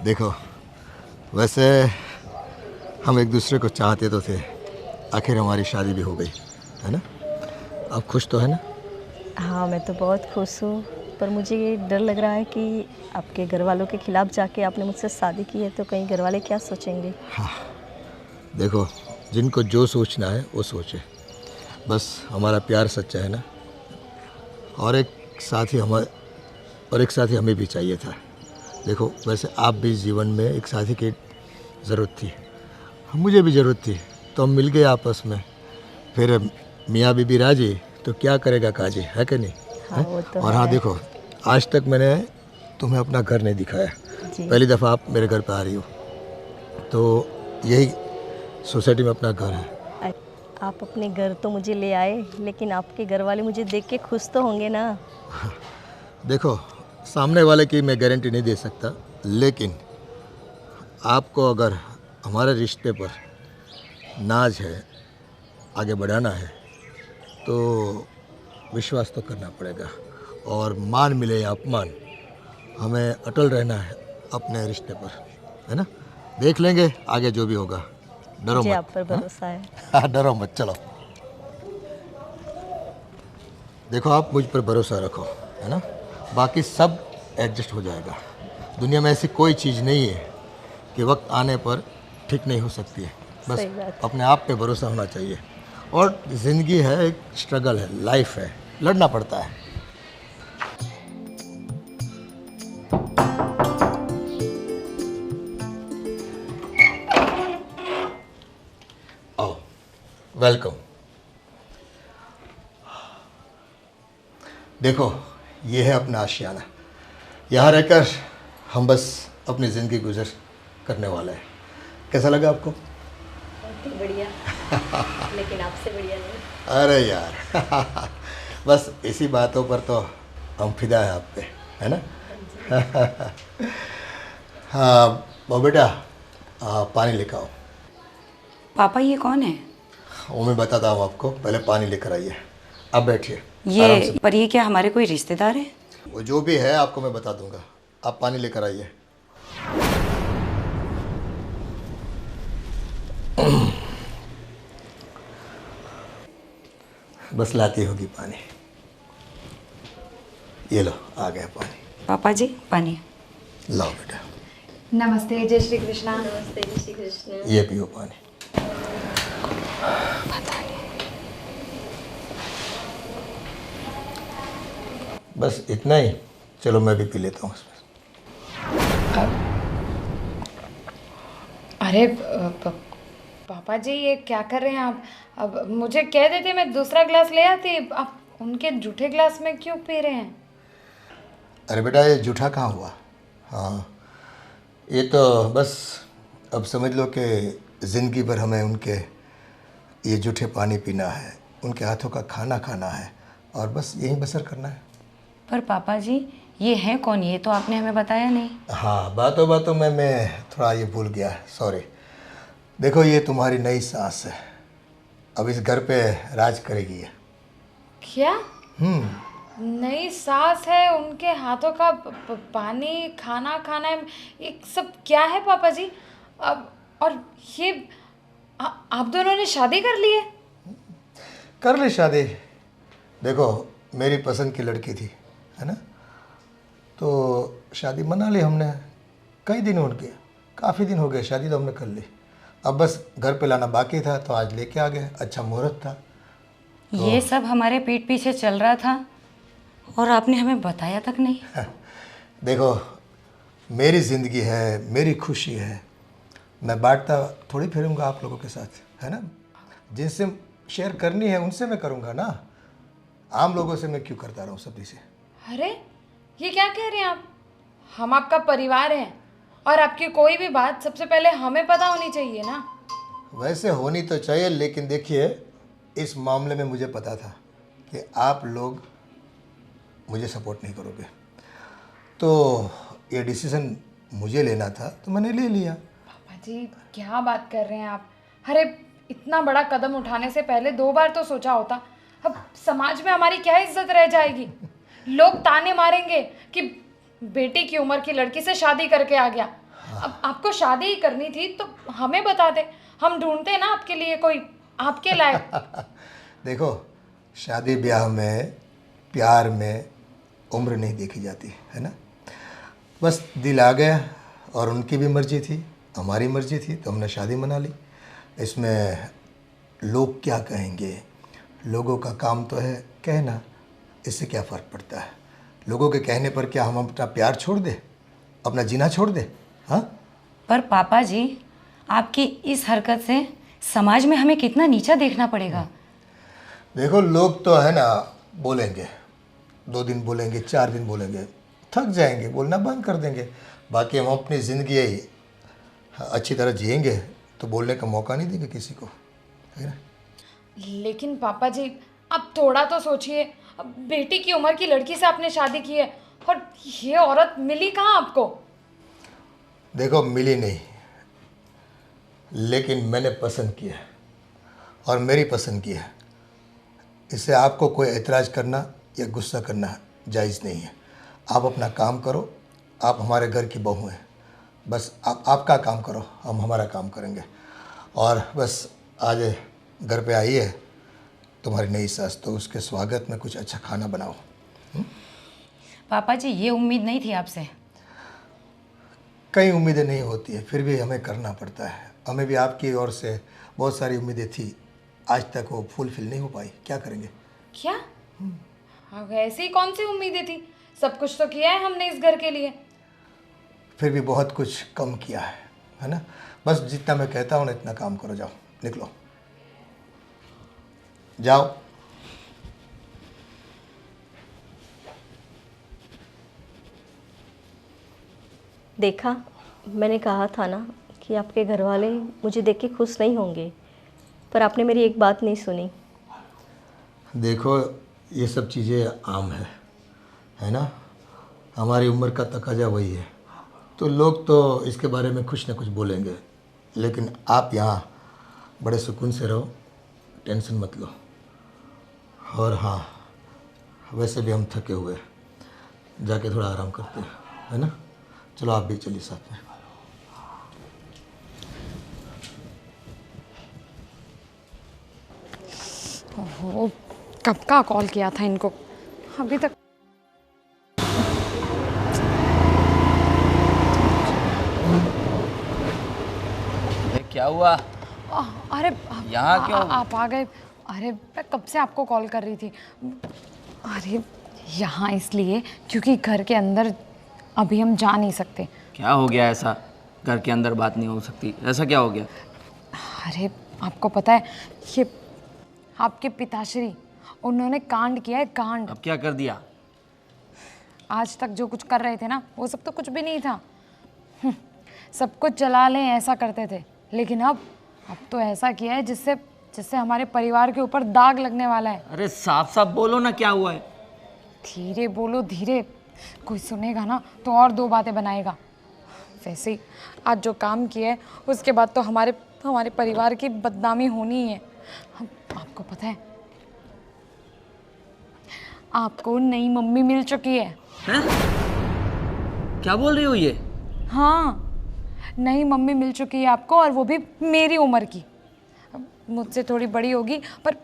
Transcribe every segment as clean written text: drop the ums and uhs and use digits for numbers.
देखो, वैसे हम एक दूसरे को चाहते तो थे, आखिर हमारी शादी भी हो गई, है ना? आप खुश तो है ना? हाँ, मैं तो बहुत खुश हूँ, पर मुझे ये डर लग रहा है कि आपके घर वालों के खिलाफ जाके आपने मुझसे शादी की है तो कहीं घर वाले क्या सोचेंगे? देखो, जिनको जो सोचना है वो सोचे, बस हमारा प्यार सच्चा है ना। और एक साथी हमें और एक साथी हमें भी चाहिए था। देखो, वैसे आप भी जीवन में एक साथी की ज़रूरत थी, मुझे भी ज़रूरत थी, तो हम मिल गए आपस में। फिर मियाँ बीबी राजी तो क्या करेगा काजी, है कि नहीं? हाँ, है? वो तो और हाँ है। देखो, आज तक मैंने तुम्हें अपना घर नहीं दिखाया, जी। पहली दफ़ा आप मेरे घर पे आ रही हो, तो यही सोसाइटी में अपना घर है। अ, आप अपने घर तो मुझे ले आए, लेकिन आपके घर वाले मुझे देख के खुश तो होंगे ना? देखो, सामने वाले की मैं गारंटी नहीं दे सकता, लेकिन आपको अगर हमारे रिश्ते पर नाज है, आगे बढ़ाना है, तो विश्वास तो करना पड़ेगा। और मान मिले या अपमान, हमें अटल रहना है अपने रिश्ते पर, है ना? देख लेंगे आगे जो भी होगा, डरो मुझे मत, आप पर है भरोसा है। ना? डरो मत, चलो। देखो, आप मुझ पर भरोसा रखो, है ना? बाकी सब एडजस्ट हो जाएगा। दुनिया में ऐसी कोई चीज़ नहीं है कि वक्त आने पर ठीक नहीं हो सकती है। बस सही बात है। अपने आप पे भरोसा होना चाहिए। और ज़िंदगी है, एक स्ट्रगल है, लाइफ है, लड़ना पड़ता है। आओ, वेलकम। देखो, ये है अपना आशियाना। यहाँ रहकर हम बस अपनी ज़िंदगी गुजर करने वाले हैं। कैसा लगा आपको? बहुत ही बढ़िया। लेकिन आपसे बढ़िया नहीं। अरे यार, बस इसी बातों पर तो हम फिदा है आप पे, है ना? हाँ, वो बेटा, पानी लेकर आओ। पापा ये कौन है? वो मैं बताता हूँ आपको, पहले पानी लेकर आइए। आप बैठिए, आराम से। ये पर ये क्या हमारे कोई रिश्तेदार है? वो जो भी है आपको मैं बता दूंगा। आप पानी लेकर आइए। बस लाती होगी पानी। ये लो, आ गया पानी। पापा जी पानी। लाओ बेटा, नमस्ते, जय श्री कृष्णा। नमस्ते, जय श्री कृष्ण। ये पियो पानी। बस इतना ही? चलो मैं भी पी लेता हूँ इसमें। अरे पापा जी ये क्या कर रहे हैं आप? अब मुझे कह देते मैं दूसरा ग्लास ले आती, आप उनके जूठे ग्लास में क्यों पी रहे हैं? अरे बेटा, ये जूठा कहाँ हुआ? हाँ, ये तो बस अब समझ लो कि ज़िंदगी भर हमें उनके ये जूठे पानी पीना है, उनके हाथों का खाना खाना है, और बस यहीं बसर करना है। पर पापा जी ये है कौन? ये तो आपने हमें बताया नहीं। हाँ, बातों बातों में मैं थोड़ा ये भूल गया, सॉरी। देखो, ये तुम्हारी नई सास है, अब इस घर पे राज करेगी ये। क्या नई सास है? उनके हाथों का पानी खाना खाना है, ये सब क्या है पापा जी? अब और ये आप दोनों ने शादी कर ली है? कर ली शादी। देखो, मेरी पसंद की लड़की थी, है ना? तो शादी मना ली हमने। कई दिन हो गए, काफ़ी दिन हो गए, शादी तो हमने कर ली। अब बस घर पे लाना बाकी था, तो आज लेके आ गए। अच्छा मुहूर्त था। ये सब हमारे पीठ पीछे चल रहा था और आपने हमें बताया तक नहीं। देखो, मेरी ज़िंदगी है, मेरी खुशी है, मैं बांटता थोड़ी फिरूंगा आप लोगों के साथ, है ना? जिनसे शेयर करनी है उनसे मैं करूंगा ना, आम लोगों से मैं क्यों करता रहूं सभी से? अरे ये क्या कह रहे हैं आप? हम आपका परिवार हैं और आपकी कोई भी बात सबसे पहले हमें पता होनी चाहिए ना। वैसे होनी तो चाहिए, लेकिन देखिए, इस मामले में मुझे पता था कि आप लोग मुझे सपोर्ट नहीं करोगे, तो ये डिसीज़न मुझे लेना था, तो मैंने ले लिया। पापा जी क्या बात कर रहे हैं आप? अरे इतना बड़ा कदम उठाने से पहले 2 बार तो सोचा होता। अब समाज में हमारी क्या इज्जत रह जाएगी? लोग ताने मारेंगे कि बेटी की उम्र की लड़की से शादी करके आ गया। अब आपको शादी ही करनी थी तो हमें बता दे, हम ढूंढते ना आपके लिए कोई आपके लायक। देखो, शादी ब्याह में, प्यार में उम्र नहीं देखी जाती है ना। बस दिल आ गया और उनकी भी मर्जी थी, हमारी मर्जी थी, तो हमने शादी मना ली। इसमें लोग क्या कहेंगे, लोगों का काम तो है कहना, इससे क्या फ़र्क पड़ता है। लोगों के कहने पर क्या हम अपना प्यार छोड़ दे, अपना जीना छोड़ दे? हाँ, पर पापा जी, आपकी इस हरकत से समाज में हमें कितना नीचा देखना पड़ेगा। देखो लोग तो है ना बोलेंगे, 2 दिन बोलेंगे, 4 दिन बोलेंगे, थक जाएंगे, बोलना बंद कर देंगे। बाकी हम अपनी ज़िंदगी ही अच्छी तरह जिएंगे तो बोलने का मौका नहीं देंगे किसी को, है ना। लेकिन पापा जी, अब थोड़ा तो सोचिए, अब बेटी की उम्र की लड़की से आपने शादी की है और ये औरत मिली कहाँ आपको? देखो, मिली नहीं, लेकिन मैंने पसंद किया और मेरी पसंद की है। इससे आपको कोई एतराज़ करना या गुस्सा करना जायज़ नहीं है। आप अपना काम करो, आप हमारे घर की बहू हैं, बस आप आपका काम करो, हम हमारा काम करेंगे। और बस आज घर पे आई है तुम्हारी नई सास, तो उसके स्वागत में कुछ अच्छा खाना बनाओ। पापा जी, ये उम्मीद नहीं थी आपसे। कई उम्मीदें नहीं होती है, फिर भी हमें करना पड़ता है। हमें भी आपकी ओर से बहुत सारी उम्मीदें थी, आज तक वो फुलफिल नहीं हो पाई, क्या करेंगे। क्या? हाँ, ऐसी कौन सी उम्मीदें थी? सब कुछ तो किया है हमने इस घर के लिए। फिर भी बहुत कुछ कम किया है ना। बस जितना मैं कहता हूँ ना इतना काम करो, जाओ निकलो जाओ। देखा, मैंने कहा था ना कि आपके घर वाले मुझे देख के खुश नहीं होंगे, पर आपने मेरी एक बात नहीं सुनी। देखो, ये सब चीज़ें आम है ना। हमारी उम्र का तकाजा वही है, तो लोग तो इसके बारे में कुछ ना कुछ बोलेंगे, लेकिन आप यहाँ बड़े सुकून से रहो, टेंशन मत लो। और हाँ, वैसे भी हम थके हुए हैं, जाके थोड़ा आराम करते हैं, है ना। चलो आप भी चलिए साथ में। ओहो, कब का कॉल किया था इनको, अभी तक। ये क्या हुआ? अरे यहाँ क्यों? आप आ गए। अरे मैं कब से आपको कॉल कर रही थी। अरे यहाँ इसलिए क्योंकि घर के अंदर अभी हम जा नहीं सकते। क्या हो गया ऐसा? घर के अंदर बात नहीं हो सकती, ऐसा क्या हो गया? अरे आपको पता है, ये आपके पिताश्री, उन्होंने कांड किया है, कांड। अब क्या कर दिया? आज तक जो कुछ कर रहे थे ना, वो सब तो कुछ भी नहीं था। सब कुछ चला लें ऐसा करते थे, लेकिन अब तो ऐसा किया है जिससे जिससे हमारे परिवार के ऊपर दाग लगने वाला है। अरे साफ साफ बोलो ना, क्या हुआ है? धीरे बोलो, धीरे, कोई सुनेगा ना तो और 2 बातें बनाएगा। वैसे ही आज जो काम किया है उसके बाद तो हमारे परिवार की बदनामी होनी ही है। आपको पता है, आपको नई मम्मी मिल चुकी है। हैं? क्या बोल रही हो ये? हाँ, नई मम्मी मिल चुकी है आपको, और वो भी मेरी उम्र की। मुझसे थोड़ी बड़ी होगी, पर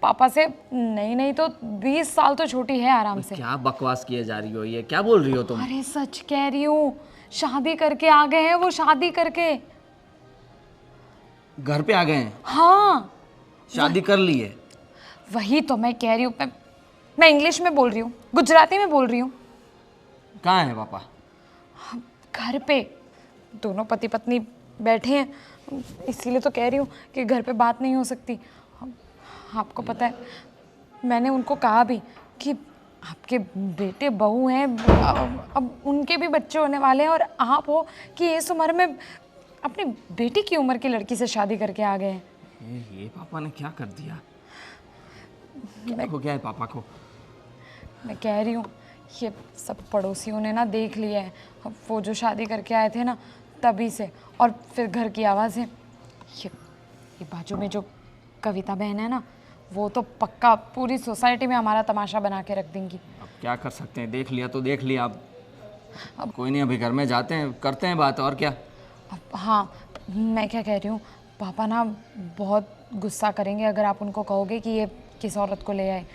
पापा से नहीं तो 20 साल तो छोटी है आराम से। क्या बकवास किए जा रही हो, ये क्या बोल रही हो तुम? अरे सच कह रही हूँ, शादी करके आ गए हैं वो, शादी करके। घर पे आ गए हैं? हाँ, शादी कर ली है? वही तो मैं कह रही हूँ। मैं इंग्लिश में बोल रही हूँ, गुजराती में बोल रही हूँ। कहाँ है पापा? घर पे दोनों पति पत्नी बैठे हैं, इसीलिए तो कह रही हूँ कि घर पे बात नहीं हो सकती। आपको पता है, मैंने उनको कहा भी कि आपके बेटे बहू हैं, अब उनके भी बच्चे होने वाले हैं, और आप हो कि इस उम्र में अपनी बेटी की उम्र की लड़की से शादी करके आ गए हैं। ये पापा ने क्या कर दिया? क्या हो गया है पापा को? मैं कह रही हूँ, ये सब पड़ोसियों ने ना देख लिया है, वो जो शादी करके आए थे ना तभी से, और फिर घर की आवाज़ें। ये बाजू में जो कविता बहन है ना, वो तो पक्का पूरी सोसाइटी में हमारा तमाशा बना के रख देंगी। अब क्या कर सकते हैं, देख लिया तो देख लिया। अब अब कोई नहीं, अभी घर में जाते हैं, करते हैं बात, और क्या। अब हाँ, मैं क्या कह रही हूँ, पापा ना बहुत गुस्सा करेंगे अगर आप उनको कहोगे कि ये किस औरत को ले आए,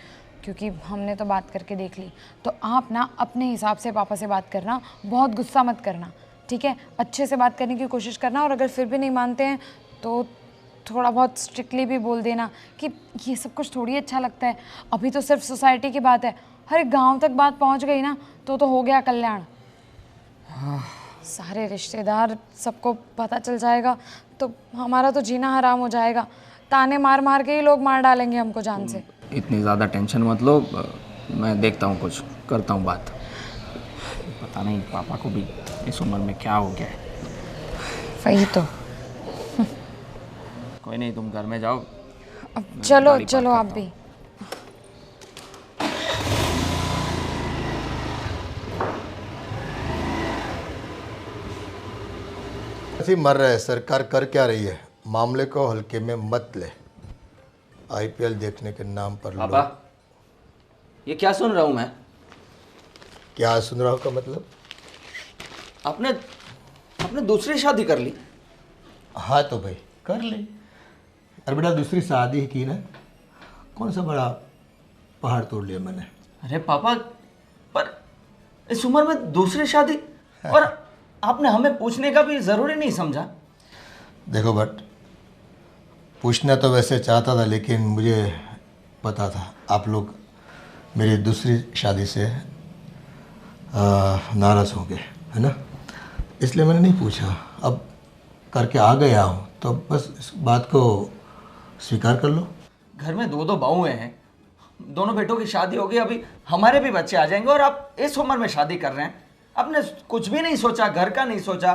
क्योंकि हमने तो बात करके देख ली। तो आप ना अपने हिसाब से पापा से बात करना, बहुत गुस्सा मत करना, ठीक है? अच्छे से बात करने की कोशिश करना, और अगर फिर भी नहीं मानते हैं तो थोड़ा बहुत स्ट्रिक्टली भी बोल देना कि ये सब कुछ थोड़ी अच्छा लगता है। अभी तो सिर्फ सोसाइटी की बात है, हर एक गाँव तक बात पहुँच गई ना तो हो गया कल्याण। सारे रिश्तेदार सबको पता चल जाएगा तो हमारा तो जीना हराम हो जाएगा। ताने मार मार के ही लोग मार डालेंगे हमको जान से। इतनी ज़्यादा टेंशन मत लो, मैं देखता हूँ, कुछ करता हूँ बात। पता नहीं पापा को भी इस उम्र में क्या हो गया है। वही तो। कोई नहीं, तुम घर में जाओ। अब चलो गाड़ी चलो पार्क आप करता भी। ऐसे ही मर रहे हैं। सरकार कर क्या रही है? मामले को हल्के में मत ले। आईपीएल देखने के नाम पर पापा, ये क्या सुन रहा हूँ मैं? क्या सुन रहा हो का मतलब? आपने आपने दूसरी शादी कर ली? हाँ तो भाई कर ले। अरे बेटा, दूसरी शादी की ना, कौन सा बड़ा पहाड़ तोड़ लिया मैंने। अरे पापा, पर इस उम्र में दूसरी शादी, और आपने हमें पूछने का भी ज़रूरी नहीं समझा। देखो बट, पूछना तो वैसे चाहता था, लेकिन मुझे पता था आप लोग मेरी दूसरी शादी से नाराज़ होंगे, है ना? इसलिए मैंने नहीं पूछा। अब करके आ गया हूँ तो बस इस बात को स्वीकार कर लो। घर में दो बहुएं हैं, दोनों बेटों की शादी हो गई, अभी हमारे भी बच्चे आ जाएंगे, और आप इस उम्र में शादी कर रहे हैं। आपने कुछ भी नहीं सोचा, घर का नहीं सोचा,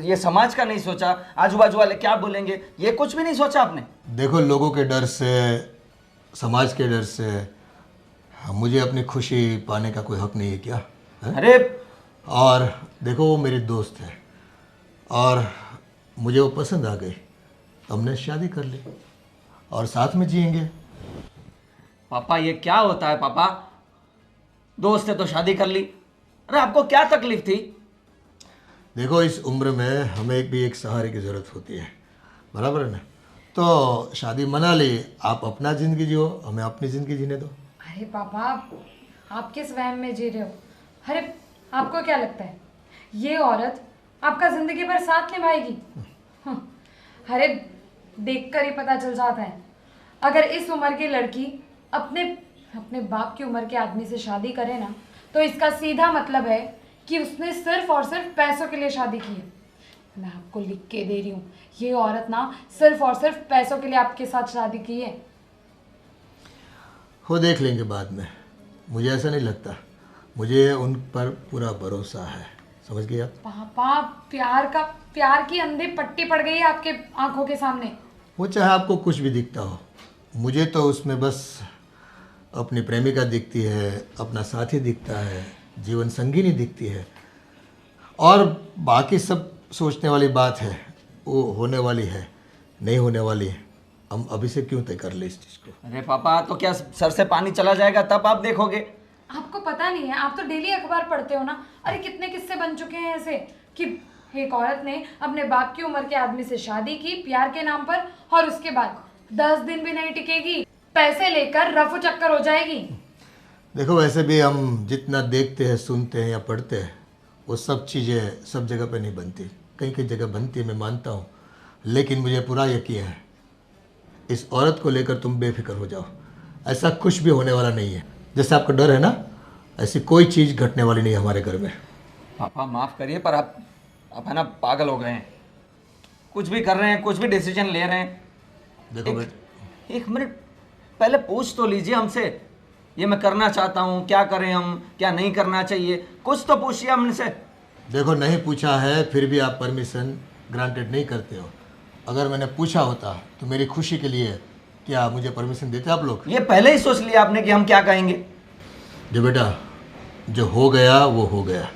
ये समाज का नहीं सोचा, आजू बाजू वाले क्या बोलेंगे, ये कुछ भी नहीं सोचा आपने। देखो, लोगों के डर से, समाज के डर से मुझे अपनी खुशी पाने का कोई हक नहीं है क्या? है? अरे और देखो, वो मेरी दोस्त है और मुझे वो पसंद आ गई, तो हमने शादी कर ली और साथ में जिएंगे। पापा, ये क्या होता है पापा? दोस्त है तो शादी कर ली। अरे आपको क्या तकलीफ थी? देखो, इस उम्र में हमें एक सहारे की ज़रूरत होती है, बराबर है ना? तो शादी मना ली, आप अपना ज़िंदगी जियो, हमें अपनी ज़िंदगी जीने दो। अरे पापा, आप किस वहम में जी रहे हो? अरे आपको क्या लगता है ये औरत आपका जिंदगी भर साथ निभाएगी? अरे देखकर ही पता चल जाता है। अगर इस उम्र की लड़की अपने अपने बाप की उम्र के आदमी से शादी करे ना, तो इसका सीधा मतलब है कि उसने सिर्फ और सिर्फ पैसों के लिए शादी की है। मैं आपको लिख के दे रही हूँ, ये औरत ना सिर्फ और सिर्फ पैसों के लिए आपके साथ शादी की है। वो देख लेंगे बाद में, मुझे ऐसा नहीं लगता। मुझे उन पर पूरा भरोसा है, समझ गए आप? पापा, प्यार की अंधी पट्टी पड़ गई है आपके आंखों के सामने। वो चाहे आपको कुछ भी दिखता हो, मुझे तो उसमें बस अपनी प्रेमिका दिखती है, अपना साथी दिखता है, जीवन संगिनी दिखती है, और बाकी सब सोचने वाली बात है। वो होने वाली है, नहीं होने वाली है, हम अभी से क्यों तय कर ले इस चीज़ को? अरे पापा, तो क्या सर से पानी चला जाएगा तब आप देखोगे? आपको पता नहीं है, आप तो डेली अखबार पढ़ते हो ना। अरे कितने किस्से बन चुके हैं ऐसे कि एक औरत ने अपने बाप की उम्र के आदमी से शादी की प्यार के नाम पर, और उसके बाद 10 दिन भी नहीं टिकेगी, पैसे लेकर रफू चक्कर हो जाएगी। देखो, वैसे भी हम जितना देखते हैं, सुनते हैं या पढ़ते हैं, वो सब चीज़ें सब जगह पे नहीं बनती। कहीं कहीं जगह बनती है, मैं मानता हूँ, लेकिन मुझे पूरा यकीन है इस औरत को लेकर तुम बेफिक्र हो जाओ। ऐसा कुछ भी होने वाला नहीं है। जैसे आपका डर है ना, ऐसी कोई चीज़ घटने वाली नहीं है हमारे घर में। पापा माफ़ करिए, पर आप है ना पागल हो गए हैं। कुछ भी कर रहे हैं, कुछ भी डिसीजन ले रहे हैं। देखो एक मिनट पहले पूछ तो लीजिए हमसे, ये मैं करना चाहता हूँ, क्या करें हम, क्या नहीं करना चाहिए, कुछ तो पूछिए हमसे। देखो, नहीं पूछा है फिर भी आप परमिशन ग्रांटेड नहीं करते हो। अगर मैंने पूछा होता तो मेरी खुशी के लिए क्या मुझे परमिशन देते आप लोग? ये पहले ही सोच लिया आपने कि हम क्या कहेंगे। जो बेटा, जो हो गया वो हो गया,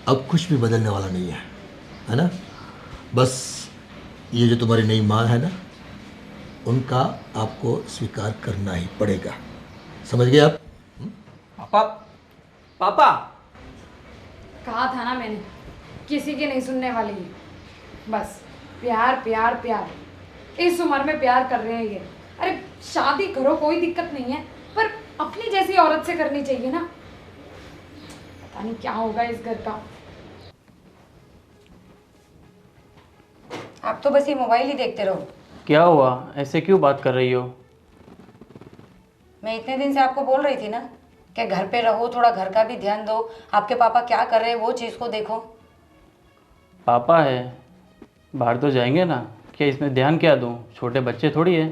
अब कुछ भी बदलने वाला नहीं है ना? बस ये जो तुम्हारी नई माँ है ना, उनका आपको स्वीकार करना ही कहा था ना मैंने, किसी की नहीं सुनने वाली है। बस प्यार प्यार प्यार, इस उम्र में प्यार कर रहे हैं ये। अरे शादी करो, कोई दिक्कत नहीं है, पर अपनी जैसी औरत से करनी चाहिए ना। पता नहीं क्या होगा इस घर का। आप तो बस ये मोबाइल ही देखते रहो। क्या हुआ, ऐसे क्यों बात कर रही हो? मैं इतने दिन से आपको बोल रही थी ना कि घर पे रहो, थोड़ा घर का भी ध्यान दो, आपके पापा क्या कर रहे हैं वो चीज़ को देखो। पापा है, बाहर तो जाएंगे ना, क्या इसमें ध्यान क्या दूँ? छोटे बच्चे थोड़ी है।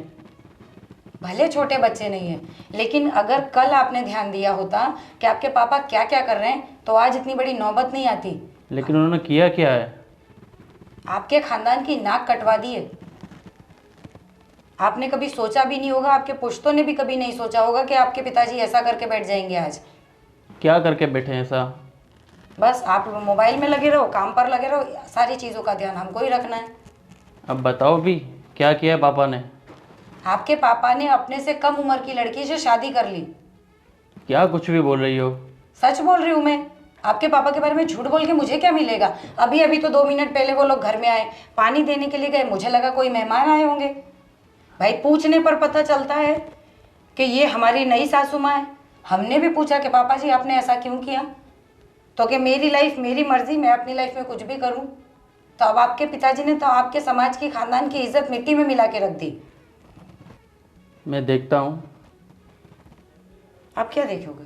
भले छोटे बच्चे नहीं हैं, लेकिन अगर कल आपने ध्यान दिया होता कि आपके पापा क्या क्या कर रहे हैं तो आज इतनी बड़ी नौबत नहीं आती। लेकिन उन्होंने किया क्या है? आपके खानदान की नाक कटवा दी है। आपने कभी सोचा भी नहीं होगा, आपके पुश्तों ने भी कभी नहीं सोचा होगा कि आपके पिताजी ऐसा करके बैठ जाएंगे आज। क्या करके बैठे हैं ऐसा? बस आप मोबाइल में लगे रहो, काम पर लगे रहो, सारी चीज़ों का ध्यान हमको ही रखना है। अब बताओ भी, क्या किया है पापा ने? आपके पापा ने अपने से कम उम्र की लड़की से शादी कर ली। क्या कुछ भी बोल रही हो? सच बोल रही हूँ मैं। आपके पापा के बारे में झूठ बोल के मुझे क्या मिलेगा? अभी अभी तो 2 मिनट पहले वो लोग घर में आए, पानी देने के लिए गए, मुझे लगा कोई मेहमान आए होंगे। भाई पूछने पर पता चलता है कि ये हमारी नई सासू माँ है। हमने भी पूछा कि पापा जी आपने ऐसा क्यों किया, तो कि मेरी लाइफ मेरी मर्जी, मैं अपनी लाइफ में कुछ भी करूँ। तो अब आपके पिताजी ने तो आपके समाज की, खानदान की इज्जत मिट्टी में मिला के रख दी। मैं देखता हूँ। आप क्या देखोगे?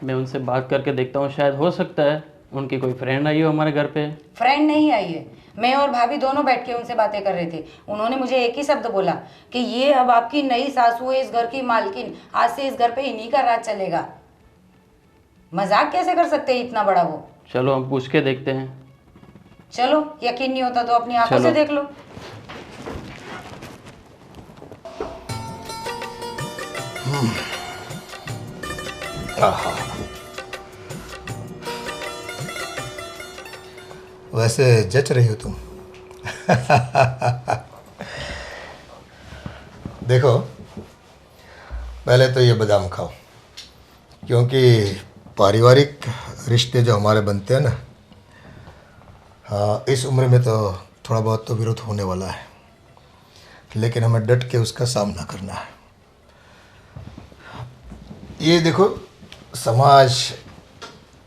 मैं उनसे बात करके देखता हूँ, शायद हो सकता है उनकी कोई फ्रेंड आई हो हमारे घर पे। फ्रेंड नहीं आई है, मैं और भाभी दोनों बैठ के उनसे बातें कर रहे थे। उन्होंने मुझे एक ही शब्द बोला कि ये अब आपकी नई सासू है, इस घर की मालकिन, आज से इस घर पे इन्हीं का राज चलेगा। मजाक कैसे कर सकते हैं इतना बड़ा वो? चलो हम पूछ के देखते हैं। चलो, यकीन नहीं होता तो अपनी आंखों से चलो। देख लो। वैसे जच रही हो तुम। देखो, पहले तो ये बादाम खाओ, क्योंकि पारिवारिक रिश्ते जो हमारे बनते हैं ना, हाँ, इस उम्र में तो थोड़ा बहुत तो विरोध होने वाला है, लेकिन हमें डट के उसका सामना करना है। ये देखो, समाज,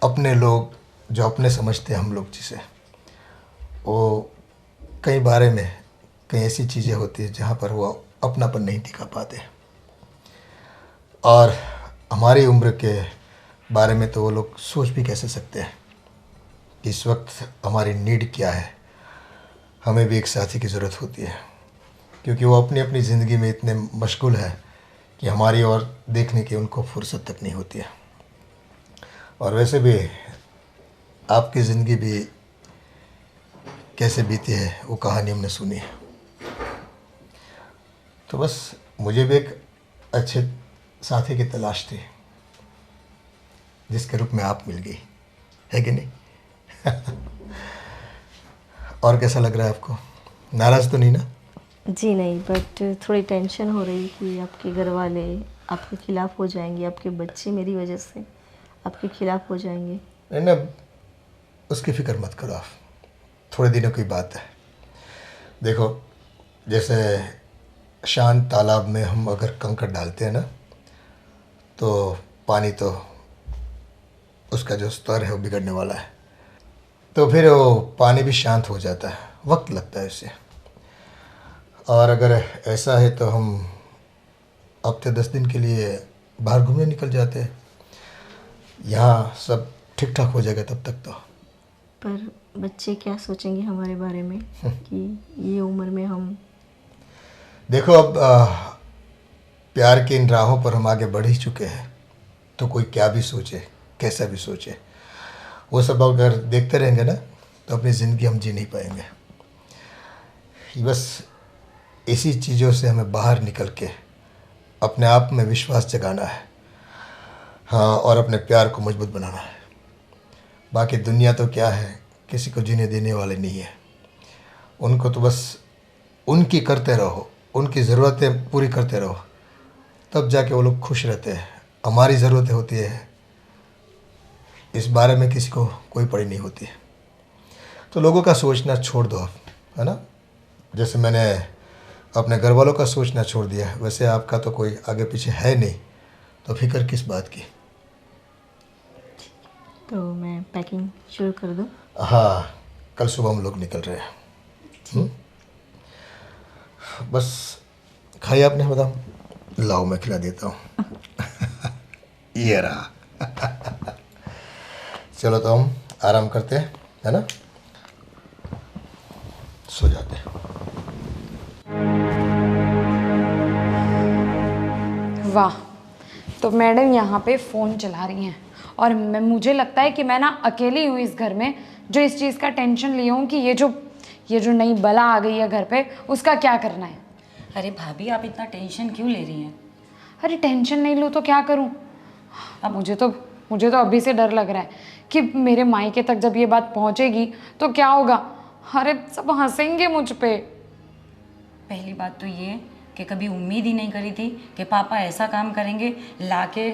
अपने लोग जो अपने समझते हैं हम लोग जिसे, वो कई बारे में कई ऐसी चीज़ें होती हैं जहाँ पर वो अपनापन नहीं दिखा पाते। और हमारी उम्र के बारे में तो वो लोग सोच भी कैसे सकते हैं कि इस वक्त हमारी नीड क्या है। हमें भी एक साथी की ज़रूरत होती है, क्योंकि वो अपनी अपनी ज़िंदगी में इतने मशगूल है कि हमारी ओर देखने की उनको फुर्सत तक नहीं होती है। और वैसे भी आपकी ज़िंदगी भी कैसे बीती है वो कहानी हमने सुनी है। तो बस मुझे भी एक अच्छे साथी की तलाश थी, जिसके रूप में आप मिल गई, है कि नहीं? और कैसा लग रहा है आपको? नाराज़ तो नहीं ना? जी नहीं, बट थोड़ी टेंशन हो रही कि आपके घर वाले आपके खिलाफ़ हो जाएंगे, आपके बच्चे मेरी वजह से आपके खिलाफ़ हो जाएंगे। नहीं ना, उसकी फ़िक्र मत करो आप, थोड़े दिनों की बात है। देखो, जैसे शांत तालाब में हम अगर कंकड़ डालते हैं ना, तो पानी तो उसका जो स्तर है वो बिगड़ने वाला है, तो फिर वो पानी भी शांत हो जाता है, वक्त लगता है इसे। और अगर ऐसा है तो हम हफ्ते 10 दिन के लिए बाहर घूमने निकल जाते हैं, यहाँ सब ठीक ठाक हो जाएगा तब तक तो। पर बच्चे क्या सोचेंगे हमारे बारे में कि ये उम्र में हम। देखो, अब प्यार की इन राहों पर हम आगे बढ़ ही चुके हैं, तो कोई क्या भी सोचे, कैसा भी सोचे, वो सब अगर देखते रहेंगे ना तो अपनी ज़िंदगी हम जी नहीं पाएंगे। बस इसी चीज़ों से हमें बाहर निकल के अपने आप में विश्वास जगाना है, हाँ, और अपने प्यार को मजबूत बनाना है। बाकी दुनिया तो क्या है, किसी को जीने देने वाले नहीं है। उनको तो बस उनकी करते रहो, उनकी ज़रूरतें पूरी करते रहो, तब जाके वो लोग खुश रहते हैं। हमारी ज़रूरतें होती है इस बारे में किसी को कोई पड़ी नहीं होती है। तो लोगों का सोचना छोड़ दो आप, है ना। जैसे मैंने अपने घर वालों का सोचना छोड़ दिया है, वैसे आपका तो कोई आगे पीछे है नहीं, तो फिक्र किस बात की। तो मैं पैकिंग शुरू कर दूँ? हाँ, कल सुबह हम लोग निकल रहे हैं। बस खाइए आपने बादाम, लाओ मैं खिला देता हूँ। ये रहा। चलो तो हम आराम करते हैं, है ना, सो जाते हैं। वाह, तो मैडम यहाँ पे फ़ोन चला रही हैं और मुझे लगता है कि मैं ना अकेली हूँ इस घर में जो इस चीज़ का टेंशन ली हूँ कि ये जो नई बला आ गई है घर पे, उसका क्या करना है। अरे भाभी, आप इतना टेंशन क्यों ले रही हैं? अरे टेंशन नहीं लूँ तो क्या करूँ। अब मुझे तो अभी से डर लग रहा है कि मेरे मायके तक जब ये बात पहुँचेगी तो क्या होगा। अरे सब हंसेंगे मुझ पे। पहली बात तो ये कि कभी उम्मीद ही नहीं करी थी कि पापा ऐसा काम करेंगे, लाके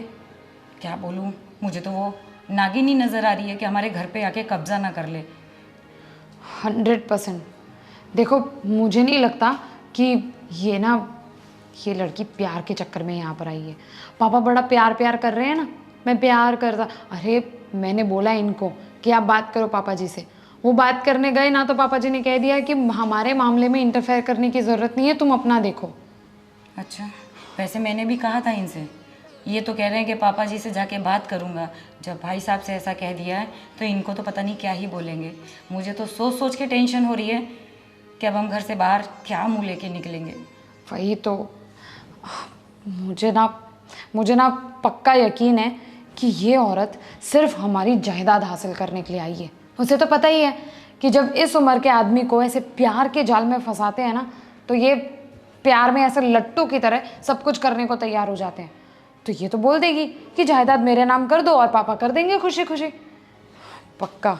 क्या बोलूँ, मुझे तो वो नागिन ही नज़र आ रही है कि हमारे घर पे आके कब्जा ना कर ले। 100%। देखो, मुझे नहीं लगता कि ये लड़की प्यार के चक्कर में यहाँ पर आई है। पापा बड़ा प्यार कर रहे हैं ना, मैं प्यार करता। अरे मैंने बोला इनको कि आप बात करो पापा जी से, वो बात करने गए ना तो पापा जी ने कह दिया कि हमारे मामले में इंटरफेयर करने की ज़रूरत नहीं है, तुम अपना देखो। अच्छा, वैसे मैंने भी कहा था इनसे, ये तो कह रहे हैं कि पापा जी से जाके बात करूँगा। जब भाई साहब से ऐसा कह दिया है तो इनको तो पता नहीं क्या ही बोलेंगे। मुझे तो सोच के टेंशन हो रही है कि अब हम घर से बाहर क्या मुँह लेके निकलेंगे। वही तो, मुझे ना पक्का यकीन है कि ये औरत सिर्फ हमारी जायदाद हासिल करने के लिए आई है। उसे तो पता ही है कि जब इस उम्र के आदमी को ऐसे प्यार के जाल में फंसाते हैं ना, तो ये प्यार में ऐसे लट्टू की तरह सब कुछ करने को तैयार हो जाते हैं। तो ये तो बोल देगी कि जायदाद मेरे नाम कर दो और पापा कर देंगे खुशी खुशी। पक्का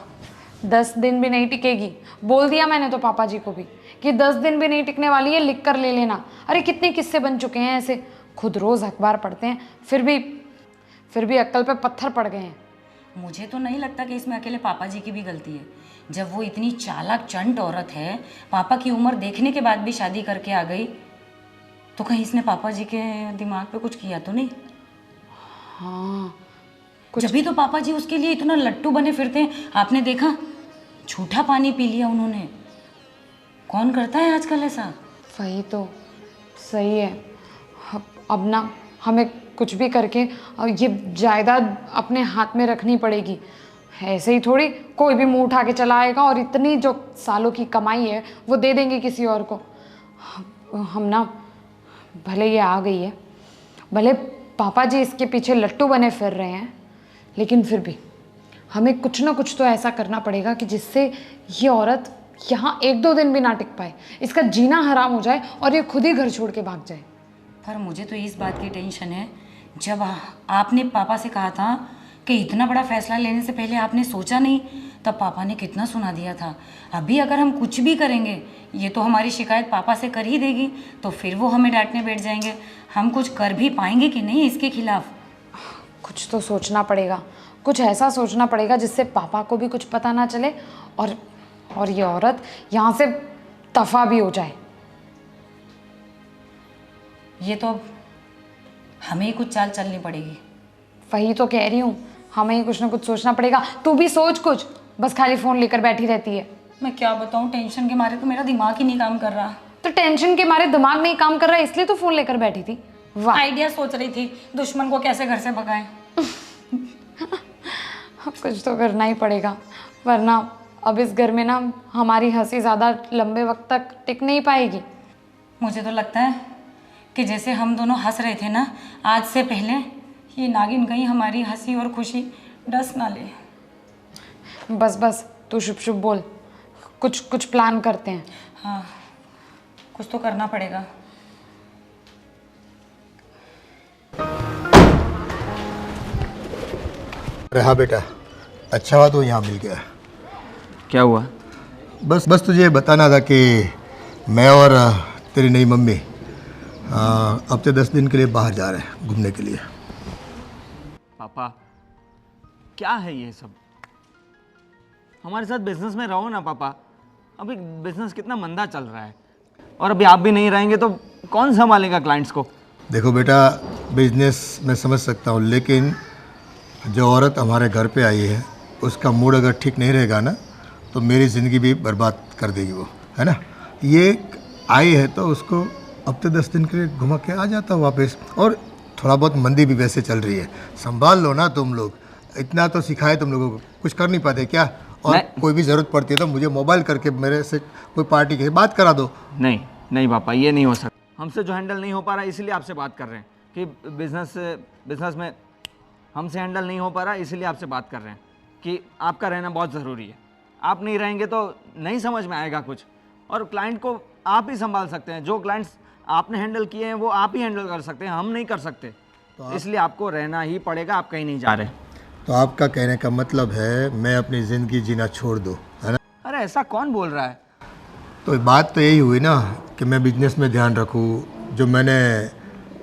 10 दिन भी नहीं टिकेगी। बोल दिया मैंने तो पापा जी को भी कि 10 दिन भी नहीं टिकने वाली है, लिख कर ले लेना। अरे कितने किस्से बन चुके हैं ऐसे, खुद रोज़ अखबार पढ़ते हैं, फिर भी अक्ल पे पत्थर पड़ गए हैं। मुझे तो नहीं लगता कि इसमें अकेले पापा जी की भी गलती है। जब वो इतनी चालाक चंट औरत है, पापा की उम्र देखने के बाद भी शादी करके आ गई, तो कहीं इसने पापा जी के दिमाग पे कुछ किया तो नहीं? हाँ, जब भी तो पापा जी उसके लिए इतना लट्टू बने फिरते हैं। आपने देखा, झूठा पानी पी लिया उन्होंने। कौन करता है आजकल ऐसा? वही तो, सही है। अब ना हमें कुछ भी करके ये जायदाद अपने हाथ में रखनी पड़ेगी। ऐसे ही थोड़ी कोई भी मुंह उठा के चला आएगा और इतनी जो सालों की कमाई है वो दे देंगे किसी और को। हम ना, भले ये आ गई है, भले पापा जी इसके पीछे लट्टू बने फिर रहे हैं, लेकिन फिर भी हमें कुछ ना कुछ तो ऐसा करना पड़ेगा कि जिससे ये औरत यहाँ 1-2 दिन भी ना टिक पाए, इसका जीना हराम हो जाए और ये खुद ही घर छोड़ के भाग जाए। पर मुझे तो इस बात की टेंशन है, जब आपने पापा से कहा था कि इतना बड़ा फैसला लेने से पहले आपने सोचा नहीं, तब पापा ने कितना सुना दिया था। अभी अगर हम कुछ भी करेंगे, ये तो हमारी शिकायत पापा से कर ही देगी, तो फिर वो हमें डांटने बैठ जाएंगे। हम कुछ कर भी पाएंगे कि नहीं इसके खिलाफ? कुछ तो सोचना पड़ेगा, कुछ ऐसा सोचना पड़ेगा जिससे पापा को भी कुछ पता ना चले और ये औरत यहाँ से दफा भी हो जाए। ये तो हमें ही कुछ चाल चलनी पड़ेगी। वही तो कह रही हूँ, हमें ही कुछ ना कुछ सोचना पड़ेगा। तू भी सोच कुछ, बस खाली फ़ोन लेकर बैठी रहती है। मैं क्या बताऊँ, टेंशन के मारे तो मेरा दिमाग ही नहीं काम कर रहा। तो टेंशन के मारे दिमाग नहीं काम कर रहा है, इसलिए तो फ़ोन लेकर बैठी थी। वाह, आइडिया सोच रही थी दुश्मन को कैसे घर से भगाएं। कुछ तो करना ही पड़ेगा, वरना अब इस घर में ना हमारी हंसी ज़्यादा लंबे वक्त तक टिक नहीं पाएगी। मुझे तो लगता है कि जैसे हम दोनों हंस रहे थे ना आज से पहले, ये नागिन कहीं हमारी हंसी और खुशी डस ना ले। बस तू शुभ शुभ बोल, कुछ प्लान करते हैं। हाँ, कुछ तो करना पड़ेगा। अरे हाँ बेटा, अच्छा हुआ तो यहाँ मिल गया। क्या हुआ? बस तुझे बताना था कि मैं और तेरी नई मम्मी हफ्ते 10 दिन के लिए बाहर जा रहे हैं घूमने के लिए। पापा, क्या है ये सब? हमारे साथ बिजनेस में रहो ना पापा। अभी बिजनेस कितना मंदा चल रहा है, और अभी आप भी नहीं रहेंगे तो कौन संभालेगा क्लाइंट्स को? देखो बेटा, बिजनेस मैं समझ सकता हूँ, लेकिन जो औरत हमारे घर पे आई है उसका मूड अगर ठीक नहीं रहेगा ना तो मेरी ज़िंदगी भी बर्बाद कर देगी वो, है ना। ये आई है तो उसको हफ्ते 10 दिन के लिए घुमा के आ जाता हूँ वापस। और थोड़ा बहुत मंदी भी वैसे चल रही है, संभाल लो ना तुम लोग। इतना तो सिखाए तुम लोगों को, कुछ कर नहीं पाते क्या? और कोई भी ज़रूरत पड़ती है तो मुझे मोबाइल करके मेरे से कोई पार्टी की बात करा दो। नहीं नहीं पापा, ये नहीं हो सकता। हमसे जो हैंडल नहीं हो पा रहा इसलिए आपसे बात कर रहे हैं कि बिजनेस में हमसे हैंडल नहीं हो पा रहा, इसलिए आपसे बात कर रहे हैं कि आपका रहना बहुत ज़रूरी है। आप नहीं रहेंगे तो नहीं समझ में आएगा कुछ, और क्लाइंट को आप ही संभाल सकते हैं। जो क्लाइंट्स आपने हैंडल किए हैं वो आप ही हैंडल कर सकते हैं, हम नहीं कर सकते। तो इसलिए आपको रहना ही पड़ेगा, आप कहीं नहीं जा रहे। तो आपका कहने का मतलब है मैं अपनी ज़िंदगी जीना छोड़ दूँ, है ना? अरे ऐसा कौन बोल रहा है? तो बात तो यही हुई ना कि मैं बिजनेस में ध्यान रखूँ। जो मैंने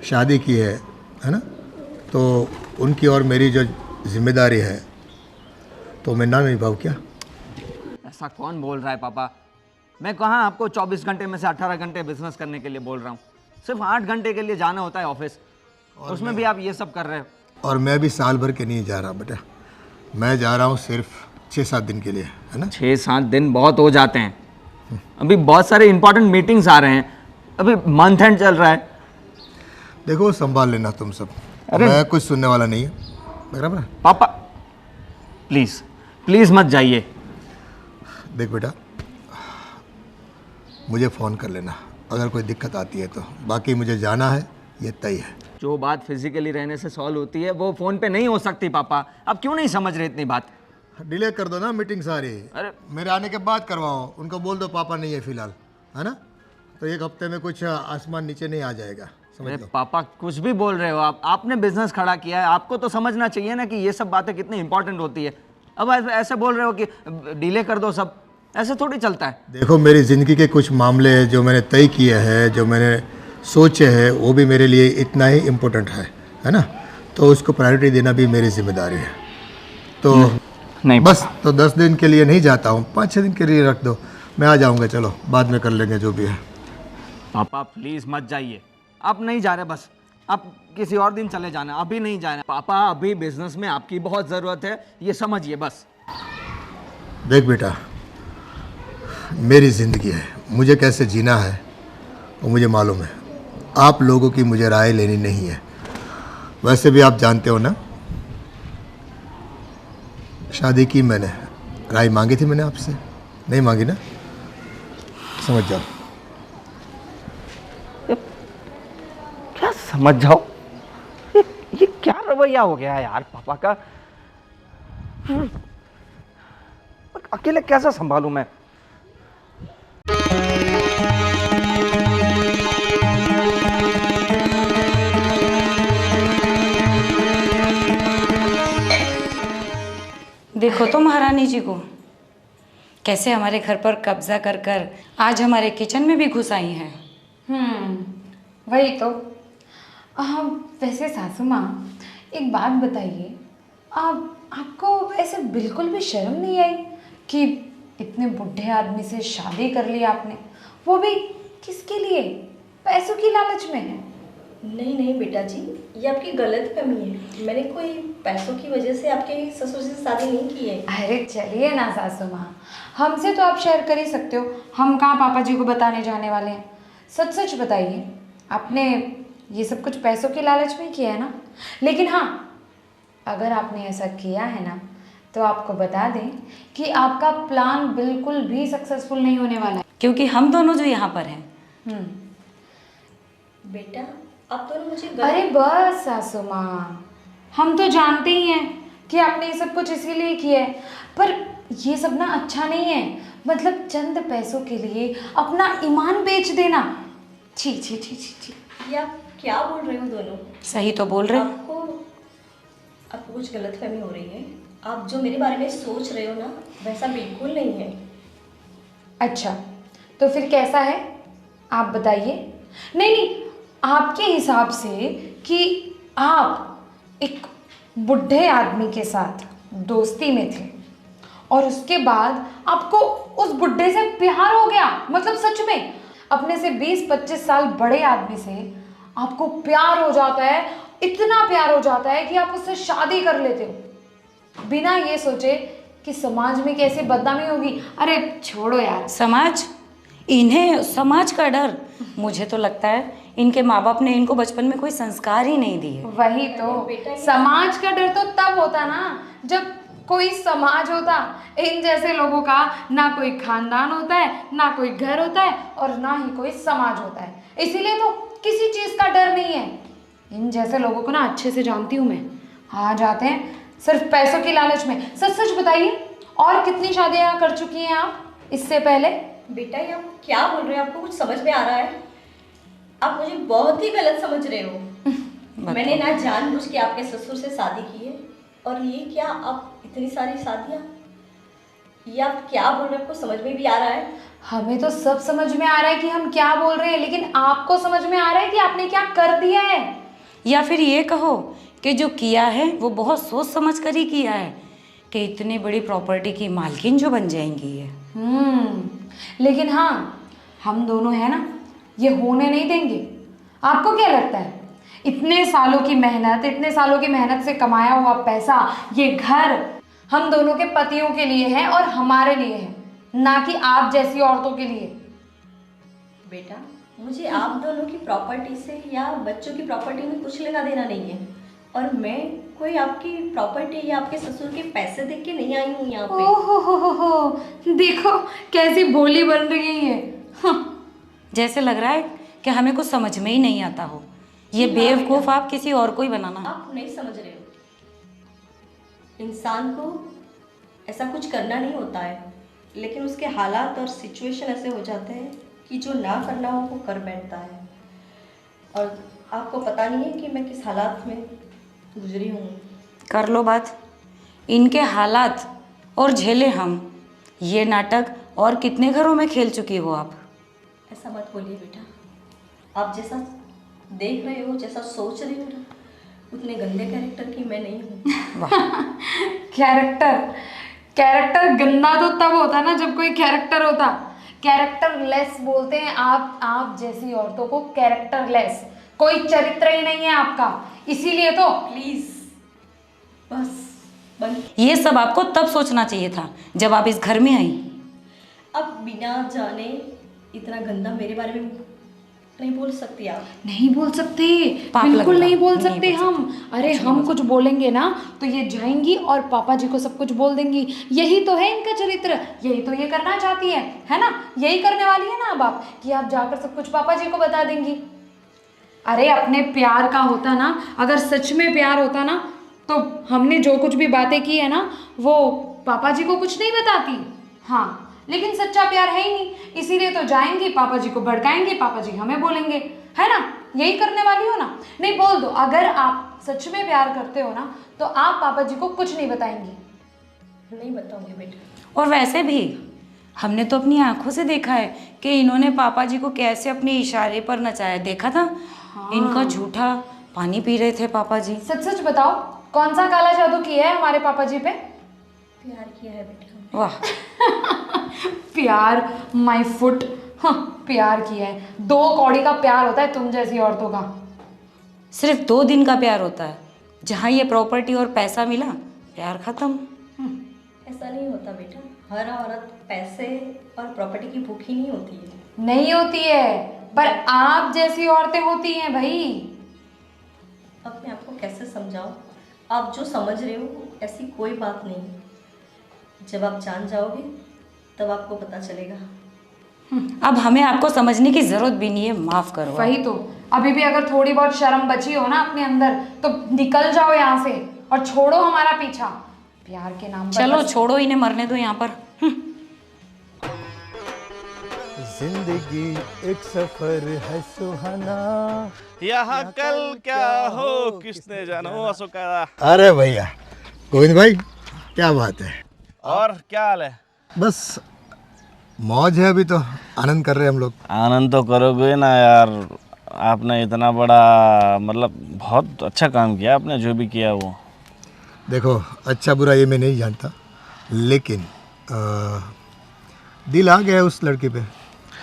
शादी की है ना, तो उनकी और मेरी जो जिम्मेदारी है तो मैं ना निभाऊँ क्या? ऐसा कौन बोल रहा है पापा? मैं कहाँ आपको 24 घंटे में से 18 घंटे बिजनेस करने के लिए बोल रहा हूँ। सिर्फ 8 घंटे के लिए जाना होता है ऑफिस, उसमें भी आप ये सब कर रहे हो। और मैं भी साल भर के नहीं जा रहा बेटा, मैं जा रहा हूँ सिर्फ 6-7 दिन के लिए, है ना। 6-7 दिन बहुत हो जाते हैं। अभी बहुत सारे इंपॉर्टेंट मीटिंग्स आ रहे हैं, अभी मंथ एंड चल रहा है। देखो संभाल लेना तुम सब, मैं कुछ सुनने वाला नहीं है, बराबर है? पापा प्लीज़ प्लीज़ मत जाइए। देख बेटा, मुझे फ़ोन कर लेना अगर कोई दिक्कत आती है तो, बाकी मुझे जाना है, ये तय है। जो बात फिजिकली रहने से सॉल्व होती है वो फ़ोन पे नहीं हो सकती पापा। आप क्यों नहीं समझ रहे इतनी बात? डिले कर दो ना मीटिंग सारी। अरे मेरे आने के बाद करवाओ, उनको बोल दो पापा नहीं है फ़िलहाल, है ना। तो 1 हफ्ते में कुछ आसमान नीचे नहीं आ जाएगा, समझ अरे लो। पापा कुछ भी बोल रहे हो आप, आपने बिजनेस खड़ा किया है, आपको तो समझना चाहिए ना कि ये सब बातें कितनी इंपॉर्टेंट होती है। अब ऐसे बोल रहे हो कि डिले कर दो सब, ऐसे थोड़ी चलता है। देखो मेरी ज़िंदगी के कुछ मामले जो मैंने तय किए हैं, जो मैंने सोचे हैं, वो भी मेरे लिए इतना ही इम्पोर्टेंट है ना। तो उसको प्रायोरिटी देना भी मेरी जिम्मेदारी है। तो नहीं बस, तो 10 दिन के लिए नहीं जाता हूँ, 5-6 दिन के लिए रख दो, मैं आ जाऊँगा। चलो बाद में कर लेंगे जो भी है। पापा प्लीज़ मत जाइए, आप नहीं जा रहे, बस आप किसी और दिन चले जाना, अभी नहीं जाना। पापा अभी बिजनेस में आपकी बहुत ज़रूरत है, ये समझिए बस। देख बेटा, मेरी ज़िंदगी है, मुझे कैसे जीना है वो मुझे मालूम है। आप लोगों की मुझे राय लेनी नहीं है। वैसे भी आप जानते हो ना, शादी की मैंने, राय मांगी थी मैंने आपसे, नहीं मांगी ना, समझ जाओ। क्या समझ जाओ? ये क्या रवैया हो गया है यार पापा का? अकेले कैसे संभालूं मैं? देखो तो महारानी जी को कैसे हमारे घर पर कब्जा कर कर आज हमारे किचन में भी घुस आई हैं। वही तो। वैसे सासू माँ, एक बात बताइए, आपको ऐसे बिल्कुल भी शर्म नहीं आई कि इतने बुढ़े आदमी से शादी कर ली आपने, वो भी किसके लिए? पैसों की लालच में? नहीं नहीं बेटा जी, ये आपकी गलतफहमी है। मैंने कोई पैसों की वजह से आपके ससुर से शादी नहीं की है। अरे चलिए ना सासू माँ, हमसे तो आप शेयर कर ही सकते हो, हम कहाँ पापा जी को बताने जाने वाले हैं। सच सच बताइए, आपने ये सब कुछ पैसों की लालच में किया है ना? लेकिन हाँ, अगर आपने ऐसा किया है ना तो आपको बता दें कि आपका प्लान बिल्कुल भी सक्सेसफुल नहीं होने वाला है, क्योंकि हम दोनों जो यहाँ पर हैं। बेटा आप दोनों मुझे अरे बस सासू माँ, हम तो जानते ही हैं कि आपने ये सब कुछ इसीलिए किया है, पर ये सब ना अच्छा नहीं है। मतलब चंद पैसों के लिए अपना ईमान बेच देना, छी छी छी छी छी। ये आप क्या बोल रहे हो दोनों? सही तो बोल रहे हो। आपको कुछ गलतफहमी हो रही है। आप जो मेरे बारे में सोच रहे हो ना, वैसा बिल्कुल नहीं है। अच्छा तो फिर कैसा है, आप बताइए। नहीं नहीं, आपके हिसाब से कि आप एक बुढ़े आदमी के साथ दोस्ती में थे और उसके बाद आपको उस बुड्ढे से प्यार हो गया। मतलब सच में अपने से 20-25 साल बड़े आदमी से आपको प्यार हो जाता है, इतना प्यार हो जाता है कि आप उससे शादी कर लेते हो बिना ये सोचे कि समाज में कैसे बदनामी होगी। अरे छोड़ो यार। समाज, इन्हें समाज का डर। मुझे तो लगता है इनके माँ बाप ने इनको बचपन में कोई संस्कार ही नहीं दिए। वही तो, समाज का डर तो तब होता ना जब कोई समाज होता। इन जैसे लोगों का ना कोई खानदान होता है, ना कोई घर होता है और ना ही कोई समाज होता है। इसीलिए तो किसी चीज़ का डर नहीं है। इन जैसे लोगों को ना अच्छे से जानती हूँ मैं। आ जाते हैं सिर्फ पैसों की लालच में। सच सच बताइए, और कितनी शादियाँ कर चुकी हैं आप इससे पहले? बेटा ये आप क्या बोल रहे हैं? आपको कुछ समझ में आ रहा है? आप मुझे बहुत ही गलत समझ रहे हो। मैंने ना जानबूझ के आपके ससुर से शादी की है। और ये क्या, आप इतनी सारी शादियाँ, ये आप क्या बोल रहे हैं? आपको समझ में भी आ रहा है? हमें तो सब समझ में आ रहा है कि हम क्या बोल रहे हैं, लेकिन आपको समझ में आ रहा है कि आपने क्या कर दिया है? या फिर ये कहो कि जो किया है वो बहुत सोच समझ कर ही किया है कि इतनी बड़ी प्रॉपर्टी की मालकिन जो बन जाएंगी ये। लेकिन हाँ, हम दोनों हैं ना, ये होने नहीं देंगे। आपको क्या लगता है इतने सालों की मेहनत, इतने सालों की मेहनत से कमाया हुआ पैसा, ये घर हम दोनों के पतियों के लिए है और हमारे लिए है, ना कि आप जैसी औरतों के लिए। बेटा मुझे आप दोनों की प्रॉपर्टी से या बच्चों की प्रॉपर्टी में कुछ लेना देना नहीं है। और मैं कोई आपकी प्रॉपर्टी या आपके ससुर के पैसे देख के नहीं आई हूँ यहाँ पे। हो, देखो कैसी भोली बन रही है। जैसे लग रहा है कि हमें कुछ समझ में ही नहीं आता हो। ये बेवकूफ़ आप किसी और को ही बनाना। आप नहीं समझ रहे हो, इंसान को ऐसा कुछ करना नहीं होता है, लेकिन उसके हालात और सिचुएशन ऐसे हो जाते हैं कि जो ना करना हो वो कर बैठता है। और आपको पता नहीं है कि मैं किस हालात में गुजरी हूँ। कर लो बात। इनके हालात और झेले हम, ये नाटक और कितने घरों में खेल चुकी हो आप। ऐसा मत बोलिए बेटा। आप जैसा देख रहे हो, जैसा सोच रहे हो, उतने गंदे कैरेक्टर की मैं नहीं हूँ। कैरेक्टर गंदा तो तब होता ना जब कोई कैरेक्टर होता। कैरेक्टर लेस बोलते हैं आप जैसी औरतों को कैरेक्टर लेस। कोई चरित्र ही नहीं है आपका, इसीलिए तो। प्लीज बस बंद। ये सब आपको तब सोचना चाहिए था जब आप इस घर में आई। अब बिना जाने इतना गंदा मेरे बारे में नहीं बोल सकती आप। नहीं बोल सकते, पाप बिल्कुल लगेगा। नहीं बोल नहीं सकते बोल हम। अरे हम कुछ बोलेंगे ना तो ये जाएंगी और पापा जी को सब कुछ बोल देंगी। यही तो है इनका चरित्र, यही तो ये करना चाहती है ना? यही करने वाली है ना अब आप, कि आप जाकर सब कुछ पापा जी को बता देंगी। अरे अपने प्यार का होता ना, अगर सच में प्यार होता ना, तो हमने जो कुछ भी बातें की है ना वो पापा जी को कुछ नहीं बताती। हाँ, लेकिन सच्चा प्यार है ही नहीं, इसीलिए तो जाएंगी, पापा जी को भड़काएंगे, पापा जी हमें बोलेंगे, है ना? यही करने वाली हो ना? नहीं, बोल दो, अगर आप सच में प्यार करते हो ना तो आप पापा जी को कुछ नहीं बताएंगी। नहीं बताऊंगी बेटा। और वैसे भी हमने तो अपनी आंखों से देखा है कि इन्होंने पापा जी को कैसे अपने इशारे पर नचाया। देखा था। हाँ। इनका झूठा पानी पी रहे थे पापा जी। सच सच बताओ, कौन सा काला जादू किया है हमारे पापा जी पे? प्यार किया है बेटा। वाह। प्यार माय फुट। हाँ, प्यार किया है। 2 कौड़ी का प्यार होता है तुम जैसी औरतों का। सिर्फ 2 दिन का प्यार होता है, जहाँ ये प्रॉपर्टी और पैसा मिला प्यार खत्म। ऐसा नहीं होता बेटा। हर औरत पैसे और प्रॉपर्टी की भूखी नहीं होती है। नहीं होती है, पर आप जैसी औरतें होती हैं भाई। अब मैं आपको कैसे समझाऊं? आप जो समझ रहे हो ऐसी कोई बात नहीं। जब आप जान जाओगे तब आपको पता चलेगा। अब हमें आपको समझने की जरूरत भी नहीं है, माफ करो। वही तो, अभी भी अगर थोड़ी बहुत शर्म बची हो ना अपने अंदर तो निकल जाओ यहाँ से और छोड़ो हमारा पीछा प्यार के नाम पर। चलो छोड़ो, इन्हें मरने दो यहाँ पर। जिंदगी एक सफर है सुहाना। यहाँ कल क्या हो किसने जाना हो असुकारा। अरे भैया गोविंद भाई, क्या बात है? और क्या हाल है? बस मौज है, अभी तो आनंद कर रहे हैं हम लोग। आनंद तो करोगे ना यार। आपने इतना बड़ा मतलब बहुत अच्छा काम किया आपने, जो भी किया वो। देखो अच्छा बुरा ये मैं नहीं जानता, लेकिन दिल आ गया उस लड़की पे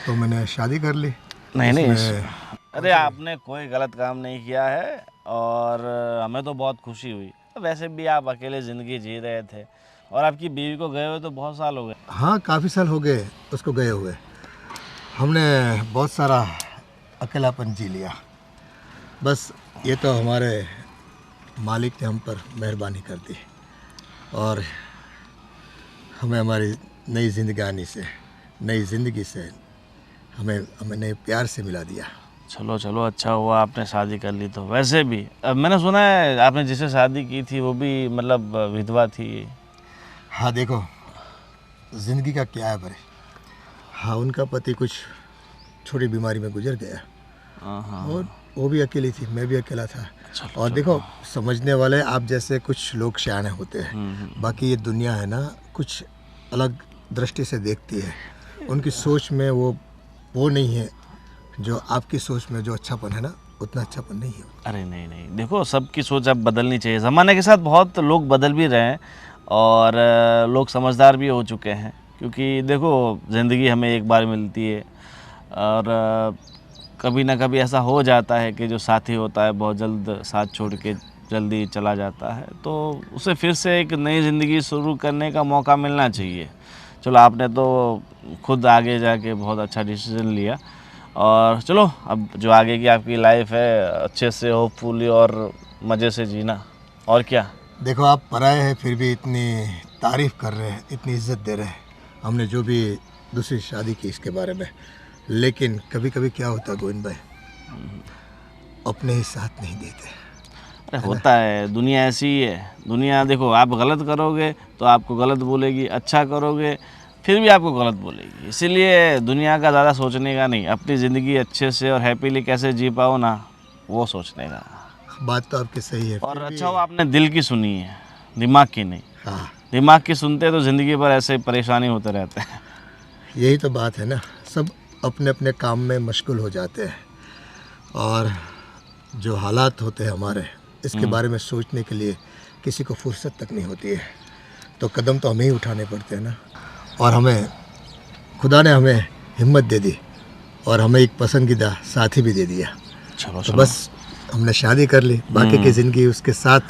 तो मैंने शादी कर ली। नहीं नहीं इसमें अरे आपने कोई गलत काम नहीं किया है और हमें तो बहुत खुशी हुई। वैसे भी आप अकेले ज़िंदगी जी रहे थे और आपकी बीवी को गए हुए तो बहुत साल हो गए। हाँ काफ़ी साल हो गए उसको गए हुए। हमने बहुत सारा अकेलापन जी लिया। बस ये तो हमारे मालिक ने हम पर मेहरबानी कर दी और हमें हमारी नई ज़िंदगानी से, नई ज़िंदगी से हमें हमें नए प्यार से मिला दिया। चलो चलो अच्छा हुआ आपने शादी कर ली। तो वैसे भी अब मैंने सुना है आपने जिससे शादी की थी वो भी मतलब विधवा थी। हाँ देखो ज़िंदगी का क्या है बड़े। हाँ उनका पति कुछ छोटी बीमारी में गुजर गया हाँ और वो भी अकेली थी, मैं भी अकेला था। और देखो समझने वाले आप जैसे कुछ लोग शायाने होते हैं, बाकी ये दुनिया है ना कुछ अलग दृष्टि से देखती है। उनकी सोच में वो नहीं है जो आपकी सोच में जो अच्छापन है ना उतना अच्छापन नहीं है। अरे नहीं नहीं देखो सबकी सोच अब बदलनी चाहिए। ज़माने के साथ बहुत लोग बदल भी रहे हैं और लोग समझदार भी हो चुके हैं, क्योंकि देखो ज़िंदगी हमें एक बार मिलती है और कभी ना कभी ऐसा हो जाता है कि जो साथी होता है बहुत जल्द साथ छोड़ के जल्दी चला जाता है, तो उसे फिर से एक नई ज़िंदगी शुरू करने का मौका मिलना चाहिए। चलो आपने तो खुद आगे जाके बहुत अच्छा डिसीजन लिया और चलो अब जो आगे की आपकी लाइफ है अच्छे से होपफुली और मज़े से जीना और क्या। देखो आप पराए हैं फिर भी इतनी तारीफ़ कर रहे हैं, इतनी इज्जत दे रहे हैं। हमने जो भी दूसरी शादी की इसके बारे में, लेकिन कभी कभी क्या होता है गोविंद भाई, अपने ही साथ नहीं देते। अरे होता है, दुनिया ऐसी ही है। दुनिया देखो आप गलत करोगे तो आपको गलत बोलेगी, अच्छा करोगे फिर भी आपको गलत बोलेगी। इसीलिए दुनिया का ज़्यादा सोचने का नहीं, अपनी ज़िंदगी अच्छे से और हैप्पीली कैसे जी पाओ ना वो सोचने का। बात तो आपकी सही है। और अच्छा हो आपने दिल की सुनी है, दिमाग की नहीं। हाँ दिमाग की सुनते तो ज़िंदगी भर ऐसे परेशानी होते रहते हैं। यही तो बात है ना, सब अपने अपने काम में मशगूल हो जाते हैं और जो हालात होते हैं हमारे इसके बारे में सोचने के लिए किसी को फुर्सत तक नहीं होती है। तो कदम तो हमें ही उठाने पड़ते हैं ना। और हमें खुदा ने हमें हिम्मत दे दी और हमें एक पसंदीदा साथी भी दे दिया। चलो तो बस हमने शादी कर ली, बाकी की ज़िंदगी उसके साथ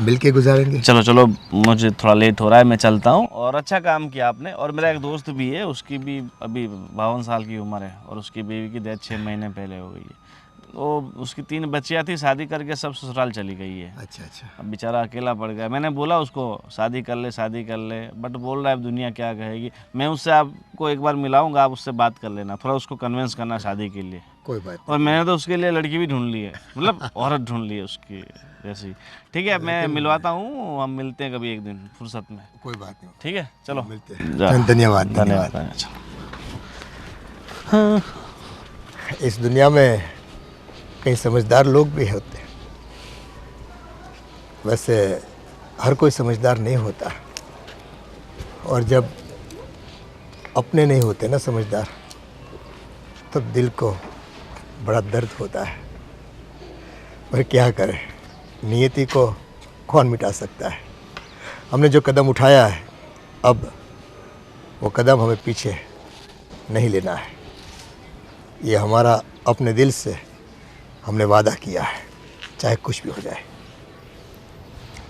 मिल के गुजारेंगे। चलो चलो मुझे थोड़ा लेट हो रहा है, मैं चलता हूँ। और अच्छा काम किया आपने। और मेरा एक दोस्त भी है, उसकी भी अभी 52 साल की उम्र है और उसकी बीवी की डेथ 6 महीने पहले हो गई है। तो उसकी 3 बच्चियाँ थी, शादी करके सब ससुराल चली गई है। अच्छा अच्छा। अब बेचारा अकेला पड़ गया। मैंने बोला उसको शादी कर ले, बट बोल रहा है अब दुनिया क्या कहेगी। मैं उससे आपको एक बार मिलाऊंगा, आप उससे बात कर लेना, थोड़ा उसको कन्विंस करना शादी के लिए। कोई बात और मैंने तो उसके लिए लड़की भी ढूंढ ली है, मतलब औरत ढूंढ ली है उसकी जैसी। ठीक है मैं मिलवाता हूँ, हम मिलते हैं कभी एक दिन फुर्सत में। नहीं, कोई बात नहीं। ठीक है चलो मिलते हैं। जा। धन्यवाद धन्यवाद। धन्यवाद। इस दुनिया में कई समझदार लोग भी होते हैं, वैसे हर कोई समझदार नहीं होता। और जब अपने नहीं होते ना समझदार, तब दिल को बड़ा दर्द होता है। पर क्या करें, नियति को कौन मिटा सकता है। हमने जो कदम उठाया है अब वो कदम हमें पीछे नहीं लेना है। ये हमारा अपने दिल से हमने वादा किया है, चाहे कुछ भी हो जाए।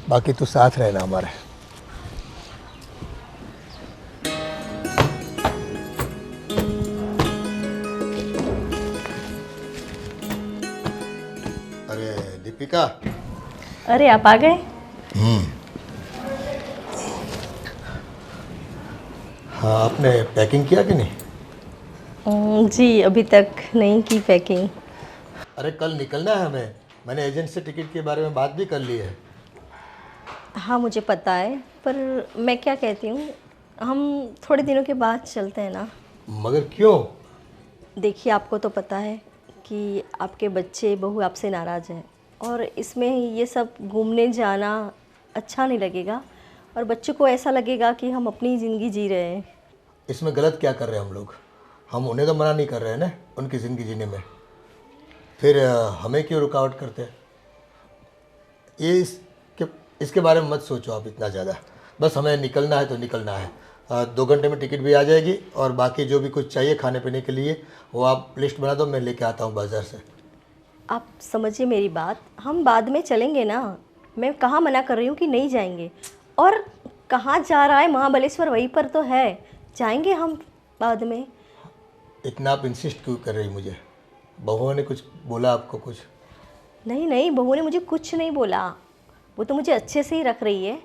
बाकी तू साथ रहना हमारे। अरे दीपिका। अरे आप आ गए। हाँ आपने पैकिंग किया कि नहीं? जी अभी तक नहीं की पैकिंग। अरे कल निकलना है हमें, मैंने एजेंट से टिकट के बारे में बात भी कर ली है। हाँ मुझे पता है, पर मैं क्या कहती हूँ, हम थोड़े दिनों के बाद चलते हैं ना। मगर क्यों? देखिए आपको तो पता है कि आपके बच्चे बहू आपसे नाराज़ हैं और इसमें ये सब घूमने जाना अच्छा नहीं लगेगा और बच्चों को ऐसा लगेगा कि हम अपनी ज़िंदगी जी रहे हैं। इसमें गलत क्या कर रहे हैं हम लोग? हम उन्हें तो मना नहीं कर रहे हैं ना उनकी ज़िंदगी जीने में, फिर हमें क्यों रुकावट करते हैं? ये इसके बारे में मत सोचो आप इतना ज़्यादा। बस हमें निकलना है तो निकलना है। 2 घंटे में टिकट भी आ जाएगी और बाकी जो भी कुछ चाहिए खाने पीने के लिए वो आप लिस्ट बना दो, मैं लेके आता हूँ बाज़ार से। आप समझिए मेरी बात, हम बाद में चलेंगे ना। मैं कहाँ मना कर रही हूँ कि नहीं जाएंगे। और कहाँ जा रहा है महाबलेश्वर, वहीं पर तो है, जाएंगे हम बाद में। इतना आप इंसिस्ट क्यों कर रही मुझे? बहुओं ने कुछ बोला आपको कुछ? नहीं नहीं, बहू ने मुझे कुछ नहीं बोला, वो तो मुझे अच्छे से ही रख रही है।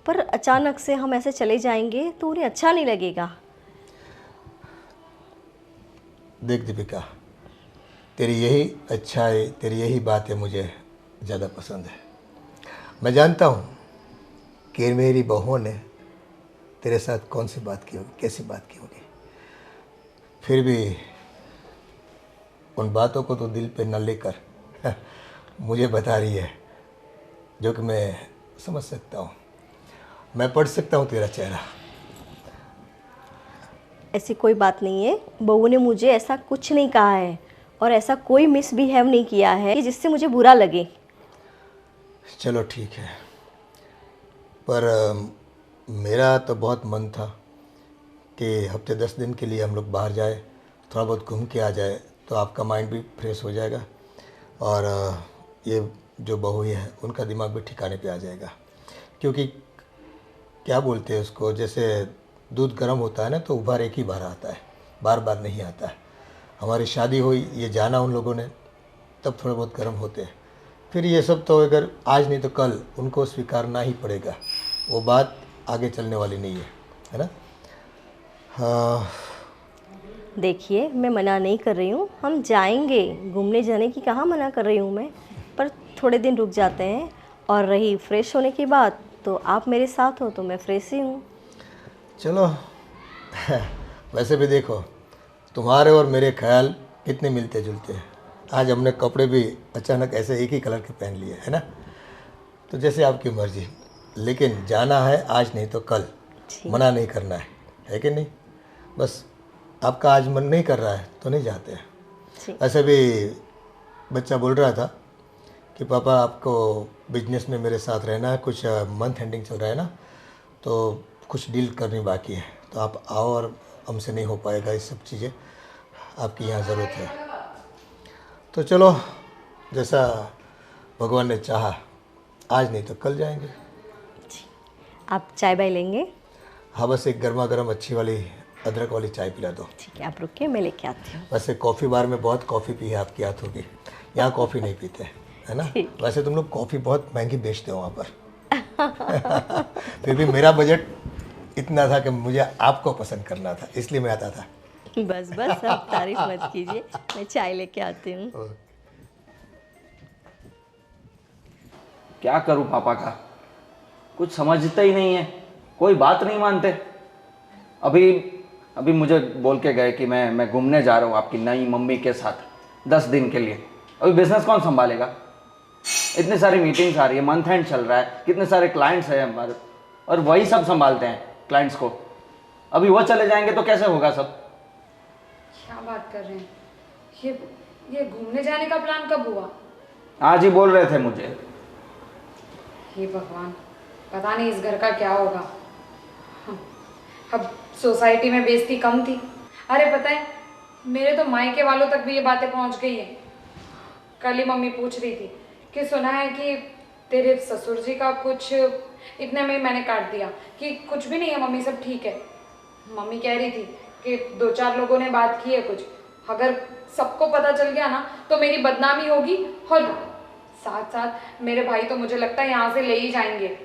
पर अचानक से हम ऐसे चले जाएंगे तो उन्हें अच्छा नहीं लगेगा। देख दीपिका, तेरी यही अच्छाई, तेरी यही बातें मुझे ज़्यादा पसंद है। मैं जानता हूँ कि मेरी बहुओं ने तेरे साथ कौन सी बात की होगी, कैसी बात की होगी, फिर भी उन बातों को तो दिल पे न लेकर मुझे बता रही है, जो कि मैं समझ सकता हूँ, मैं पढ़ सकता हूँ तेरा चेहरा। ऐसी कोई बात नहीं है, बहू ने मुझे ऐसा कुछ नहीं कहा है और ऐसा कोई मिसबिहेव नहीं किया है कि जिससे मुझे बुरा लगे। चलो ठीक है, पर मेरा तो बहुत मन था कि हफ्ते 10 दिन के लिए हम लोग बाहर जाए, थोड़ा बहुत घूम के आ जाए, तो आपका माइंड भी फ्रेश हो जाएगा और ये जो बहू है उनका दिमाग भी ठिकाने पे आ जाएगा। क्योंकि क्या बोलते हैं उसको, जैसे दूध गर्म होता है ना तो उबार एक ही बार आता है, बार बार नहीं आता है। हमारी शादी हुई, ये जाना उन लोगों ने, तब थोड़े बहुत गर्म होते हैं। फिर ये सब तो अगर आज नहीं तो कल उनको स्वीकारना ही पड़ेगा, वो बात आगे चलने वाली नहीं है ना? हाँ देखिए, मैं मना नहीं कर रही हूँ, हम जाएंगे, घूमने जाने की कहाँ मना कर रही हूँ मैं, पर थोड़े दिन रुक जाते हैं। और रही फ्रेश होने की बात, तो आप मेरे साथ हो तो मैं फ्रेश ही हूँ। चलो वैसे भी देखो, तुम्हारे और मेरे ख्याल कितने मिलते जुलते हैं। आज हमने कपड़े भी अचानक ऐसे एक ही कलर के पहन लिए, है ना? तो जैसे आपकी मर्ज़ी, लेकिन जाना है आज नहीं तो कल, मना नहीं करना है कि नहीं? बस आपका आज मन नहीं कर रहा है तो नहीं जाते हैं। ऐसे भी बच्चा बोल रहा था कि पापा आपको बिजनेस में मेरे साथ रहना है, कुछ मंथ एंडिंग चल रहा है ना, तो कुछ डील करनी बाकी है, तो आप आओ, और हमसे नहीं हो पाएगा ये सब चीज़ें, आपकी यहाँ ज़रूरत है। तो चलो, जैसा भगवान ने चाहा, आज नहीं तो कल जाएंगे। आप चाय बाय लेंगे? हाँ, बस एक गर्मा गर्म अच्छी वाली अदरक वाली चाय पिला दो। ठीक है, आप रुकिए, मैं लेके आती हूँ। वैसे कॉफ़ी बार में बहुत कॉफ़ी पी है आपकी हाथों की, यहाँ कॉफ़ी नहीं पीते, है ना? वैसे तुम लोग कॉफ़ी बहुत महंगी बेचते हो वहाँ पर फिर भी मेरा बजट इतना था कि मुझे आपको पसंद करना था, इसलिए मैं आता था। बस बस, आप तारीफ मत कीजिए, मैं चाय लेके आती हूँ। क्या करूं पापा का, कुछ समझते ही नहीं है, कोई बात नहीं मानते। अभी मुझे बोल के गए कि मैं घूमने जा रहा हूँ आपकी नई मम्मी के साथ 10 दिन के लिए। अभी बिजनेस कौन संभालेगा? इतनी सारी मीटिंग्स आ रही है, मंथ एंड चल रहा है, कितने सारे क्लाइंट्स हैं हमारे, और वही सब संभालते हैं क्लाइंट्स को। अभी वो चले जाएंगे तो कैसे होगा सब? क्या बात कर रहे हैं? ये घूमने जाने का प्लान कब हुआ? आज ही बोल रहे थे मुझे। हे भगवान, पता नहीं इस घर का क्या होगा। अब सोसाइटी में बेइज्जती कम थी। अरे पता है, मेरे तो मायके वालों तक भी ये बातें पहुंच गई हैं। कल ही मम्मी पूछ रही थी कि सुना है कि तेरे ससुर जी का कुछ, इतने में मैंने काट दिया कि कुछ भी नहीं है मम्मी, सब ठीक है। मम्मी कह रही थी कि 2-4 लोगों ने बात की है कुछ, अगर सबको पता चल गया ना तो मेरी बदनामी होगी, और साथ साथ मेरे भाई तो मुझे लगता है यहाँ से ले ही जाएंगे।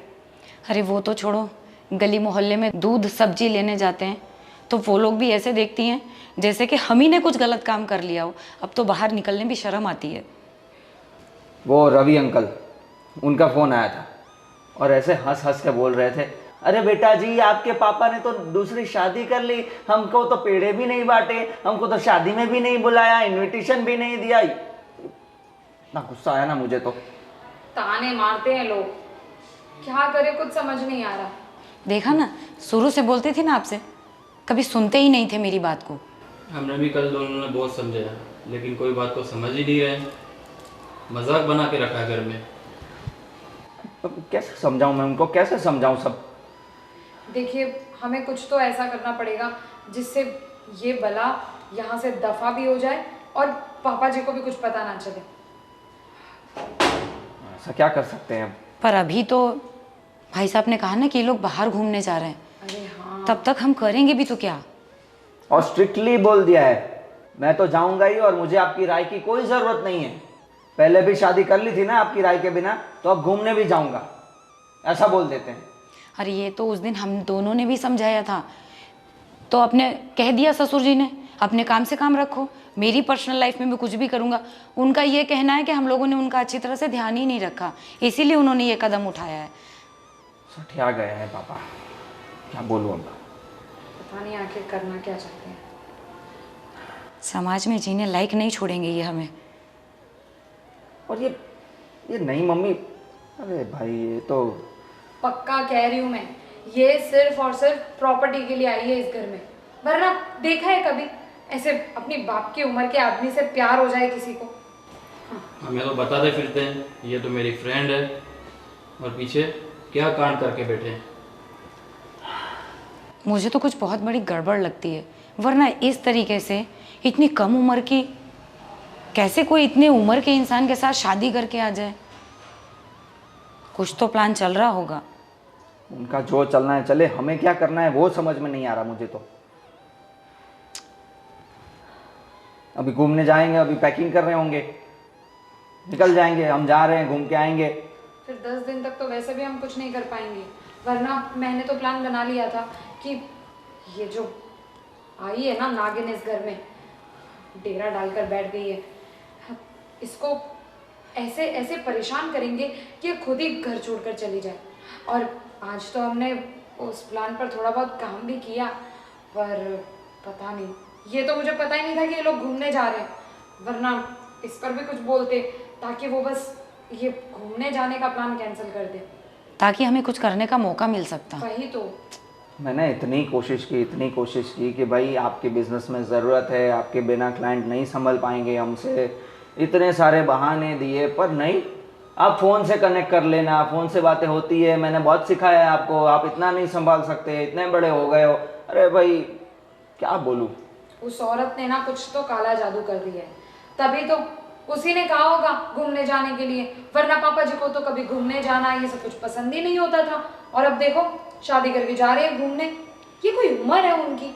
अरे वो तो छोड़ो, गली मोहल्ले में दूध सब्जी लेने जाते हैं तो वो लोग भी ऐसे देखती हैं जैसे कि हम ही ने कुछ गलत काम कर लिया हो। अब तो बाहर निकलने भी शर्म आती है। वो रवि अंकल, उनका फ़ोन आया था और ऐसे हंस हंस के बोल रहे थे, अरे बेटा जी आपके पापा ने तो दूसरी शादी कर ली, हमको तो पेड़े भी नहीं बांटे, हमको तो शादी में भी नहीं बुलाया, इनविटेशन भी नहीं दिया। इतना गुस्सा आया ना मुझे तो। ताने मारते हैं लोग, क्या करे कुछ समझ नहीं आ रहा। देखा ना, शुरू से बोलती थी ना आपसे, कभी सुनते ही नहीं थे मेरी बात को। हमने भी कल दोनों ने बहुत समझाया, लेकिन कोई बात को समझ ही नहीं रहे। मजाक बना के रखा है घर में। अब कैसे समझाऊं मैं उनको, कैसे समझाऊं सब? देखिए, हमें कुछ तो ऐसा करना पड़ेगा जिससे ये बला यहाँ से दफा भी हो जाए और पापा जी को भी कुछ पता ना चले। ऐसा क्या कर सकते हैं अब? पर अभी तो भाई साहब ने कहा ना कि ये लोग बाहर घूमने जा रहे हैं, अरे हाँ, तब तक हम करेंगे भी तो क्या। और स्ट्रिक्टली बोल दिया है मैं तो जाऊंगा ही, और मुझे आपकी राय की कोई ज़रूरत नहीं है। पहले भी शादी कर ली थी ना आपकी राय के बिना, तो अब घूमने भी जाऊंगा, ऐसा बोल देते हैं। अरे ये तो उस दिन हम दोनों ने भी समझाया था, तो अपने कह दिया ससुर जी ने अपने काम से काम रखो, मेरी पर्सनल लाइफ में भी कुछ भी करूँगा। उनका ये कहना है कि हम लोगों ने उनका अच्छी तरह से ध्यान ही नहीं रखा, इसीलिए उन्होंने ये कदम उठाया है। सठिया गए हैं पापा, क्या बोलूँ अब। पता नहीं आखिर करना क्या चाहते हैं। समाज में जीने लायक नहीं छोड़ेंगे ये हमें। और ये नहीं मम्मी, अरे भाई ये तो पक्का कह रही हूँ मैं, ये सिर्फ और सिर्फ प्रॉपर्टी के लिए आई है इस घर में। वरना देखा है कभी ऐसे अपनी बाप की उम्र के आदमी से प्यार हो जाए किसी को? हमें तो बताते फिरते हैं ये तो मेरी फ्रेंड है, और पीछे क्या कांड करके बैठे हैं। मुझे तो कुछ बहुत बड़ी गड़बड़ लगती है, वरना इस तरीके से इतनी कम उम्र की कैसे कोई इतने उम्र के इंसान के साथ शादी करके आ जाए। कुछ तो प्लान चल रहा होगा। उनका जो चलना है चले, हमें क्या करना है वो समझ में नहीं आ रहा मुझे तो। अभी घूमने जाएंगे, अभी पैकिंग कर रहे होंगे, निकल जाएंगे, हम जा रहे हैं, घूम के आएंगे। फिर 10 दिन तक तो वैसे भी हम कुछ नहीं कर पाएंगे। वरना मैंने तो प्लान बना लिया था कि ये जो आई है ना नागिन इस घर में, डेरा डालकर बैठ गई है, इसको ऐसे ऐसे परेशान करेंगे कि ये खुद ही घर छोड़कर चली जाए। और आज तो हमने उस प्लान पर थोड़ा बहुत काम भी किया, पर पता नहीं, ये तो मुझे पता ही नहीं था कि ये लोग घूमने जा रहे हैं। वरना इस पर भी कुछ बोलते ताकि वो बस ये घूमने जाने का प्लान कैंसिल कर दे, ताकि हमें कुछ करने का मौका मिल सकता। वही तो। मैंने इतनी कोशिश की कि भाई आपके बिजनेस में ज़रूरत है, आपके बिना क्लाइंट नहीं संभल पाएंगे हमसे, इतने सारे बहाने दिए, पर नहीं। आप फ़ोन से कनेक्ट कर लेना, फ़ोन से बातें होती है, मैंने बहुत सिखाया है आपको, आप इतना नहीं संभाल सकते, इतने बड़े हो गए हो। अरे भाई क्या बोलूँ। उस औरत ने ना कुछ तो काला जादू कर दिया है, तभी तो उसी ने कहा होगा घूमने जाने के लिए। वरना पापा जी को तो कभी घूमने जाना ये सब कुछ पसंद ही नहीं होता था, और अब देखो शादी करके जा रहे हैं घूमने। ये कोई उम्र है उनकी?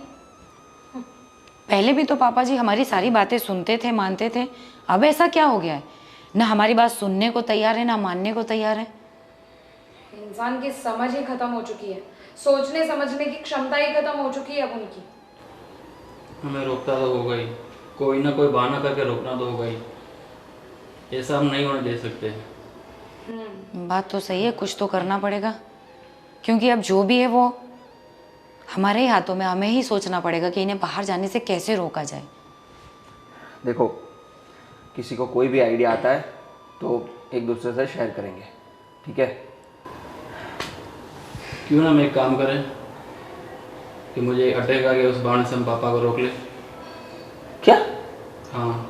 पहले भी तो पापा जी हमारी सारी बातें सुनते थे, मानते थे, अब ऐसा क्या हो गया है? ना हमारी बात सुनने को तैयार है, ना मानने को तैयार है। इंसान की समझ ही खत्म हो चुकी है, सोचने समझने की क्षमता ही खत्म हो चुकी है अब उनकी। हमें रोकता तो होगा ही, कोई ना कोई बहाना करके रोकना तो होगा ही। ऐसा हम नहीं होने दे सकते। बात तो सही है, कुछ तो करना पड़ेगा, क्योंकि अब जो भी है वो हमारे ही हाथों में। हमें ही सोचना पड़ेगा कि इन्हें बाहर जाने से कैसे रोका जाए। देखो, किसी को कोई भी आइडिया आता है तो एक दूसरे से शेयर करेंगे, ठीक है? क्यों ना हम एक काम करें कि मुझे अटैक आ गया, उस बहाने से हम पापा को रोक ले। क्या? हाँ,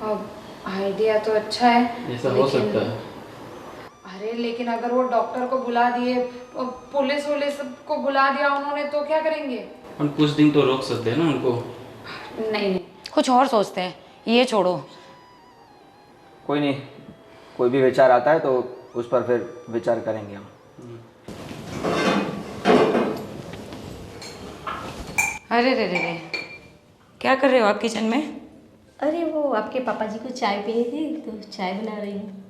अब आइडिया तो अच्छा है, ऐसा हो सकता है। अरे लेकिन अगर वो डॉक्टर को बुला दिए, पुलिस वुलिस को बुला दिया उन्होंने, तो क्या करेंगे? हम कुछ दिन तो रोक सकते हैं ना उनको। नहीं नहीं, कुछ और सोचते हैं, ये छोड़ो। कोई नहीं, कोई भी विचार आता है तो उस पर फिर विचार करेंगे हम। अरे रे रे रे, क्या कर रहे हो आप किचन में? अरे वो आपके पापा जी को चाय पीनी थी तो चाय बना रही हूँ।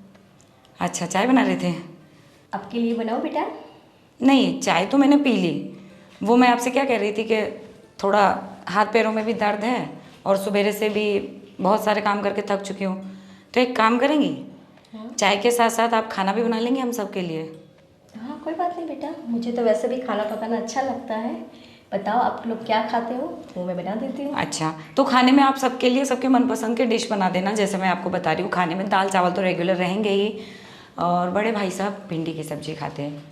अच्छा, चाय बना रहे थे? आपके लिए बनाओ बेटा? नहीं, चाय तो मैंने पी ली। वो मैं आपसे क्या कह रही थी कि थोड़ा हाथ पैरों में भी दर्द है और सवेरे से भी बहुत सारे काम करके थक चुकी हूँ, तो एक काम करेंगी, चाय के साथ साथ आप खाना भी बना लेंगे हम सब के लिए? हाँ कोई बात नहीं बेटा, मुझे तो वैसे भी खाना पकाना अच्छा लगता है। बताओ आप लोग क्या खाते हो, वो मैं बना देती हूँ। अच्छा, तो खाने में आप सबके लिए सबके मनपसंद के डिश बना देना। जैसे मैं आपको बता रही हूँ, खाने में दाल चावल तो रेगुलर रहेंगे ही, और बड़े भाई साहब भिंडी की सब्ज़ी खाते हैं,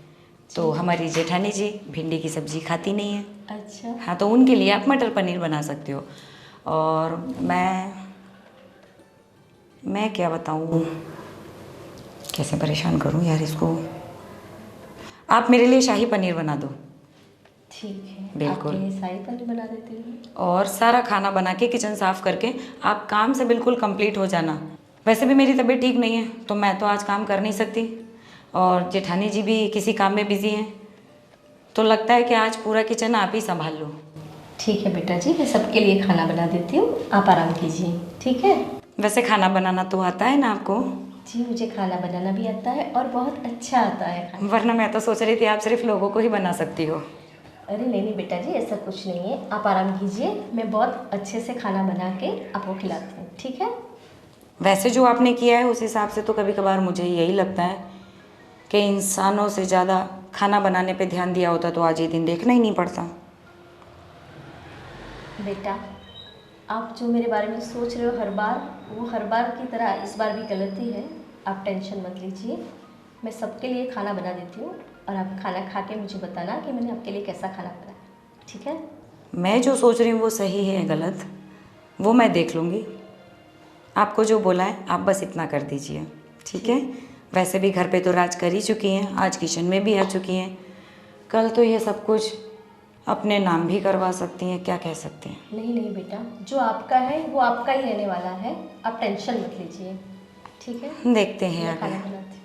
तो हमारी जेठानी जी भिंडी की सब्ज़ी खाती नहीं है। अच्छा हाँ, तो उनके लिए आप मटर पनीर बना सकते हो। और मैं क्या बताऊँ, कैसे परेशान करूं यार इसको। आप मेरे लिए शाही पनीर बना दो। ठीक है, बिल्कुल। आपके लिए शाही पनीर बना देती हूँ। और सारा खाना बना के किचन साफ करके आप काम से बिल्कुल कंप्लीट हो जाना। वैसे भी मेरी तबीयत ठीक नहीं है तो मैं तो आज काम कर नहीं सकती, और जेठानी जी भी किसी काम में बिजी हैं, तो लगता है कि आज पूरा किचन आप ही संभाल लो। ठीक है बेटा जी, मैं सबके लिए खाना बना देती हूँ, आप आराम कीजिए। ठीक है। वैसे खाना बनाना तो आता है ना आपको? जी, मुझे खाना बनाना भी आता है और बहुत अच्छा आता है खाना। वरना मैं तो सोच रही थी आप सिर्फ लोगों को ही बना सकती हो। अरे नहीं नहीं बेटा जी, ऐसा कुछ नहीं है, आप आराम कीजिए, मैं बहुत अच्छे से खाना बना के आपको खिलाती हूँ। ठीक है। वैसे जो आपने किया है उस हिसाब से तो कभी कभार मुझे यही लगता है कि इंसानों से ज़्यादा खाना बनाने पे ध्यान दिया होता तो आज ये दिन देखना ही नहीं पड़ता। बेटा, आप जो मेरे बारे में सोच रहे हो हर बार, वो हर बार की तरह इस बार भी गलती है। आप टेंशन मत लीजिए, मैं सबके लिए खाना बना देती हूँ और आप खाना खा के मुझे बताना कि मैंने आपके लिए कैसा खाना बनाया। ठीक है। मैं जो सोच रही हूँ वो सही है गलत वो मैं देख लूँगी। आपको जो बोला है आप बस इतना कर दीजिए। ठीक है। वैसे भी घर पे तो राज कर ही चुकी हैं, आज किचन में भी आ चुकी हैं, कल तो ये सब कुछ अपने नाम भी करवा सकती हैं, क्या कह सकते हैं। नहीं नहीं बेटा, जो आपका है वो आपका ही रहने वाला है, आप टेंशन मत लीजिए। ठीक है। देखते हैं मैं आगे। खाना बनाती हूँ।